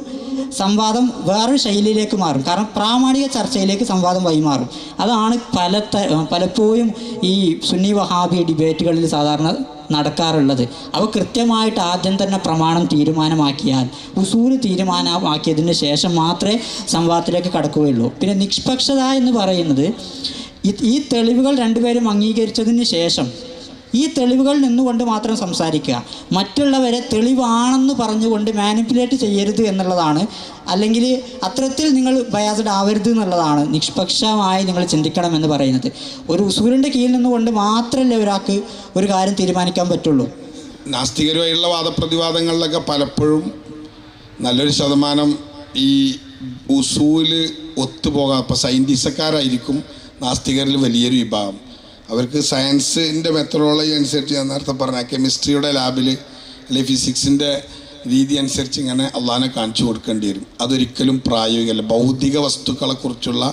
സംവാദം വേറൊരു ശൈലിയിലേക്ക് മാറും. കാരണം പ്രാമാണിക ചർച്ചയിലേക്ക് സംവാദം വഴിമാറും. അതാണ് പലപ്പോഴും ഈ സുന്നി വഹാബി ഡിബേറ്റുകളിൽ സാധാരണ നടക്കാറുള്ളത്. അവ കൃത്യമായിട്ട് ആദ്യം തന്നെ പ്രമാണം തീരുമാനമാക്കിയാൽ, ഉസൂല് തീരുമാനമാക്കിയതിന് ശേഷം മാത്രമേ സംവാദത്തിലേക്ക് കടക്കുകയുള്ളൂ. പിന്നെ നിഷ്പക്ഷത എന്ന് പറയുന്നത് ഈ തെളിവുകൾ രണ്ടുപേരും അംഗീകരിച്ചതിന് ശേഷം ഈ തെളിവുകൾ നിന്നുകൊണ്ട് മാത്രം സംസാരിക്കുക, മറ്റുള്ളവരെ തെളിവാണെന്ന് പറഞ്ഞുകൊണ്ട് മാനിപ്പുലേറ്റ് ചെയ്യരുത് എന്നുള്ളതാണ്. അല്ലെങ്കിൽ അത്തരത്തിൽ നിങ്ങൾ ബയാസ്ഡ് ആവരുത് എന്നുള്ളതാണ് നിഷ്പക്ഷമായി നിങ്ങൾ ചിന്തിക്കണമെന്ന് പറയുന്നത്. ഒരു ഉസൂലിൻ്റെ കീഴിൽ നിന്നുകൊണ്ട് മാത്രമല്ലേ ഒരാൾക്ക് ഒരു കാര്യം തീരുമാനിക്കാൻ പറ്റുള്ളൂ. നാസ്തികരുമായുള്ള വാദപ്രതിവാദങ്ങളിലൊക്കെ പലപ്പോഴും നല്ലൊരു ശതമാനം ഈ ഉസൂല് ഒത്തുപോകാം. ഇപ്പോൾ സയൻറ്റിസ്റ്റക്കാരായിരിക്കും നാസ്തികരിൽ വലിയൊരു വിഭാഗം. അവർക്ക് സയൻസിൻ്റെ മെത്തഡോളജി അനുസരിച്ച് ഞാൻ നേരത്തെ പറഞ്ഞ കെമിസ്ട്രിയുടെ ലാബിൽ അല്ലെങ്കിൽ ഫിസിക്സിൻ്റെ രീതി അനുസരിച്ച് ഇങ്ങനെ അള്ളാഹിനെ കാണിച്ചു കൊടുക്കേണ്ടി വരും. അതൊരിക്കലും പ്രായോഗികമല്ല. ഭൗതിക വസ്തുക്കളെക്കുറിച്ചുള്ള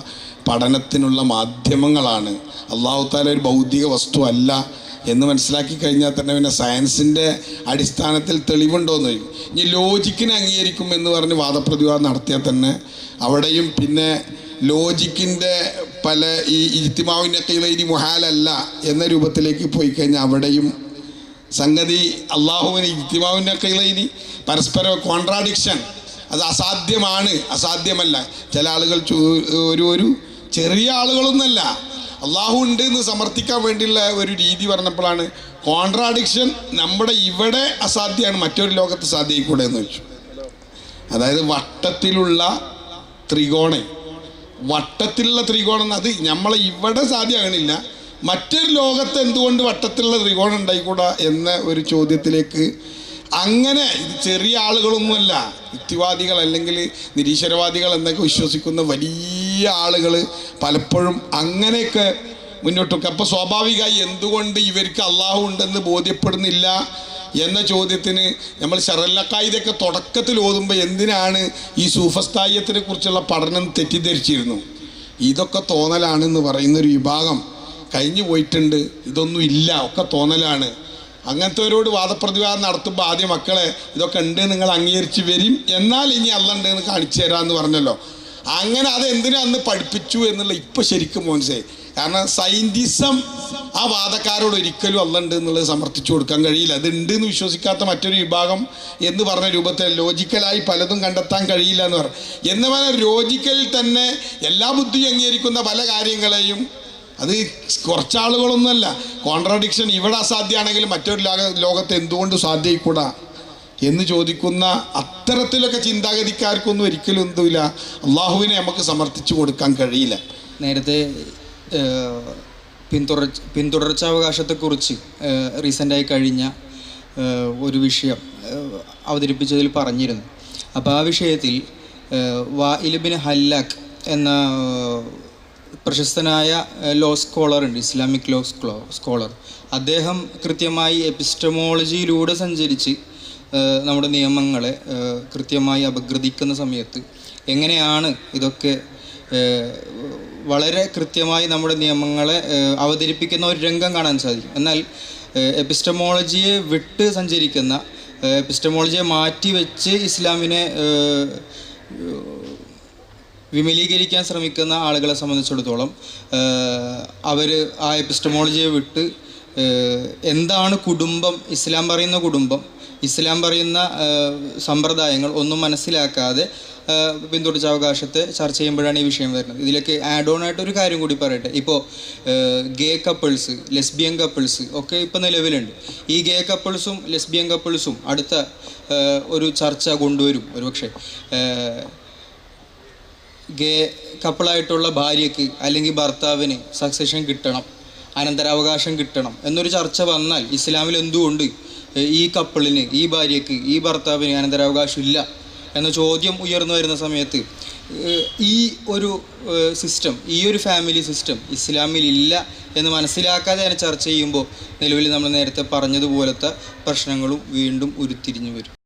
പഠനത്തിനുള്ള മാധ്യമങ്ങളാണ്. അള്ളാഹു താല ഒരു ഭൗതിക വസ്തു അല്ല എന്ന് മനസ്സിലാക്കി കഴിഞ്ഞാൽ തന്നെ പിന്നെ സയൻസിൻ്റെ അടിസ്ഥാനത്തിൽ തെളിവുണ്ടോയെന്ന് ചോദിക്കും. ഇനി ലോജിക്കിനെ അംഗീകരിക്കും എന്ന് പറഞ്ഞ് വാദപ്രതിവാദം നടത്തിയാൽ തന്നെ അവിടെയും പിന്നെ ലോജിക്കിൻ്റെ പല ഈ ഇജ്തിമാവിനൊക്കെ ഇനി മുഹാലല്ല എന്ന രൂപത്തിലേക്ക് പോയി കഴിഞ്ഞാൽ അവിടെയും സംഗതി അള്ളാഹുവിന് ഇജ്തിമാവിനൊക്കെ ഇനി പരസ്പര കോൺട്രാഡിക്ഷൻ, അത് അസാധ്യമല്ല. ചില ആളുകൾ ഒരു ചെറിയ ആളുകളൊന്നുമല്ല, അള്ളാഹു ഉണ്ട് എന്ന് സമർത്ഥിക്കാൻ വേണ്ടിയുള്ള ഒരു രീതി പറഞ്ഞപ്പോഴാണ് കോൺട്രാഡിക്ഷൻ നമ്മുടെ ഇവിടെ അസാധ്യമാണ്, മറ്റൊരു ലോകത്ത് സാധ്യമായിക്കൂടെ എന്ന് വെച്ചു. അതായത് വട്ടത്തിലുള്ള ത്രികോണം അത് നമ്മളെ ഇവിടെ സാധ്യമാകണില്ല, മറ്റൊരു ലോകത്ത് എന്തുകൊണ്ട് വട്ടത്തിലുള്ള ത്രികോണം ഉണ്ടായിക്കൂടാ എന്ന ഒരു ചോദ്യത്തിലേക്ക്. അങ്ങനെ ഇത് ചെറിയ ആളുകളൊന്നുമല്ല, യുക്തിവാദികൾ അല്ലെങ്കിൽ നിരീശ്വരവാദികൾ എന്നൊക്കെ വിശ്വസിക്കുന്ന വലിയ ആളുകൾ പലപ്പോഴും അങ്ങനെയൊക്കെ മുന്നോട്ടൊക്കെ. അപ്പോൾ സ്വാഭാവികമായി എന്തുകൊണ്ട് ഇവർക്ക് അള്ളാഹു ഉണ്ടെന്ന് ബോധ്യപ്പെടുന്നില്ല എന്ന ചോദ്യത്തിന് നമ്മൾ ശറല്ലക്കായിതൊക്കെ തുടക്കത്തിൽ ഓതുമ്പോൾ എന്തിനാണ് ഈ സൂഫസ്ഥായിയത്തിനെ കുറിച്ചുള്ള പഠനം തെറ്റിദ്ധരിച്ചിരുന്നു. ഇതൊക്കെ തോന്നലാണെന്ന് പറയുന്നൊരു വിഭാഗം കഴിഞ്ഞു പോയിട്ടുണ്ട്. ഇതൊന്നും ഇല്ല, ഒക്കെ തോന്നലാണ്. അങ്ങനത്തെവരോട് വാദപ്രതിവാദം നടത്തുമ്പോൾ ആദ്യം മക്കളെ ഇതൊക്കെ ഉണ്ട്, നിങ്ങൾ അംഗീകരിച്ച് വരും, എന്നാൽ ഇനി അല്ല ഉണ്ട് എന്ന് കാണിച്ചു തരാമെന്ന് പറഞ്ഞല്ലോ. അങ്ങനെ അത് എന്തിനാ അന്ന് പഠിപ്പിച്ചു എന്നുള്ള ഇപ്പം ശരിക്കും മനസ്സിലായി. കാരണം സയൻറ്റിസം ആ വാദക്കാരോട് ഒരിക്കലും അല്ലുണ്ട് എന്നുള്ളത് സമർത്ഥിച്ചു കൊടുക്കാൻ കഴിയില്ല. അതുണ്ട് എന്ന് വിശ്വസിക്കാത്ത മറ്റൊരു വിഭാഗം എന്ന് പറഞ്ഞ രൂപത്തിൽ ലോജിക്കലായി പലതും കണ്ടെത്താൻ കഴിയില്ല എന്ന് പറഞ്ഞു. എന്ന് പറഞ്ഞാൽ ലോജിക്കലിൽ തന്നെ എല്ലാ ബുദ്ധിയും അംഗീകരിക്കുന്ന പല കാര്യങ്ങളെയും അത് കുറച്ചാളുകളൊന്നുമല്ല. കോൺട്രാഡിക്ഷൻ ഇവിടെ അസാധ്യമാണെങ്കിലും മറ്റൊരു ലോകത്ത് എന്തുകൊണ്ട് സാധ്യമായിക്കൂടാ എന്ന് ചോദിക്കുന്ന അത്തരത്തിലൊക്കെ ചിന്താഗതിക്കാർക്കൊന്നും ഒരിക്കലും എന്തുമില്ല, അള്ളാഹുവിനെ നമുക്ക് സമർത്ഥിച്ചു കൊടുക്കാൻ കഴിയില്ല. നേരത്തെ പിന്തുടർച്ചാവകാശത്തെക്കുറിച്ച് റീസെൻ്റായി കഴിഞ്ഞ ഒരു വിഷയം അവതരിപ്പിച്ചതിൽ പറഞ്ഞിരുന്നു. അപ്പോൾ ആ വിഷയത്തിൽ വാഇൽ ബിൻ ഹല്ലാഖ് എന്ന പ്രശസ്തനായ ലോ സ്കോളറുണ്ട്, ഇസ്ലാമിക് ലോ സ്കോളർ. അദ്ദേഹം കൃത്യമായി എപ്പിസ്റ്റമോളജിയിലൂടെ സഞ്ചരിച്ച് നമ്മുടെ നിയമങ്ങളെ കൃത്യമായി അപഗ്രഥിക്കുന്ന സമയത്ത് എങ്ങനെയാണ് ഇതൊക്കെ വളരെ കൃത്യമായി നമ്മുടെ നിയമങ്ങളെ അവതരിപ്പിക്കുന്ന ഒരു രംഗം കാണാൻ സാധിക്കും. എന്നാൽ എപ്പിസ്റ്റമോളജിയെ വിട്ട് സഞ്ചരിക്കുന്ന, എപ്പിസ്റ്റമോളജിയെ മാറ്റിവെച്ച് ഇസ്ലാമിനെ വിമലീകരിക്കാൻ ശ്രമിക്കുന്ന ആളുകളെ സംബന്ധിച്ചിടത്തോളം അവർ ആ എപ്പിസ്റ്റമോളജിയെ വിട്ട് എന്താണ് കുടുംബം, ഇസ്ലാം പറയുന്ന കുടുംബം, ഇസ്ലാം പറയുന്ന സമ്പ്രദായങ്ങൾ ഒന്നും മനസ്സിലാക്കാതെ പിന്തുടർച്ചാവകാശത്തെ ചർച്ച ചെയ്യുമ്പോഴാണ് ഈ വിഷയം വരുന്നത്. ഇതിലേക്ക് ആഡ് ഓൺ ആയിട്ട് ഒരു കാര്യം കൂടി പറയട്ടെ. ഇപ്പോൾ ഗേ കപ്പിൾസ്, ലെസ്ബിയൻ കപ്പിൾസ് ഒക്കെ ഇപ്പോൾ നിലവിലുണ്ട്. ഈ ഗേ കപ്പിൾസും ലെസ്ബിയൻ കപ്പിൾസും അടുത്ത ഒരു ചർച്ച കൊണ്ടുവരും. ഒരുപക്ഷെ ഗേ കപ്പിളായിട്ടുള്ള ഭാര്യയ്ക്ക് അല്ലെങ്കിൽ ഭർത്താവിന് സക്സഷൻ കിട്ടണം, അനന്തരാവകാശം കിട്ടണം എന്നൊരു ചർച്ച വന്നാൽ ഇസ്ലാമിൽ എന്തുകൊണ്ട് ഈ കപ്പിളിന്, ഈ ഭാര്യയ്ക്ക്, ഈ ഭർത്താവിന് അനന്തരാവകാശം ഇല്ല എന്ന ചോദ്യം ഉയർന്നു വരുന്ന സമയത്ത് ഈ ഒരു സിസ്റ്റം, ഈ ഒരു ഫാമിലി സിസ്റ്റം ഇസ്ലാമിൽ ഇല്ല എന്ന് മനസ്സിലാക്കാതെ തന്നെ ചർച്ച ചെയ്യുമ്പോൾ നിലവിൽ നമ്മൾ നേരത്തെ പറഞ്ഞതുപോലത്തെ പ്രശ്നങ്ങളും വീണ്ടും ഉരുത്തിരിഞ്ഞു വരും.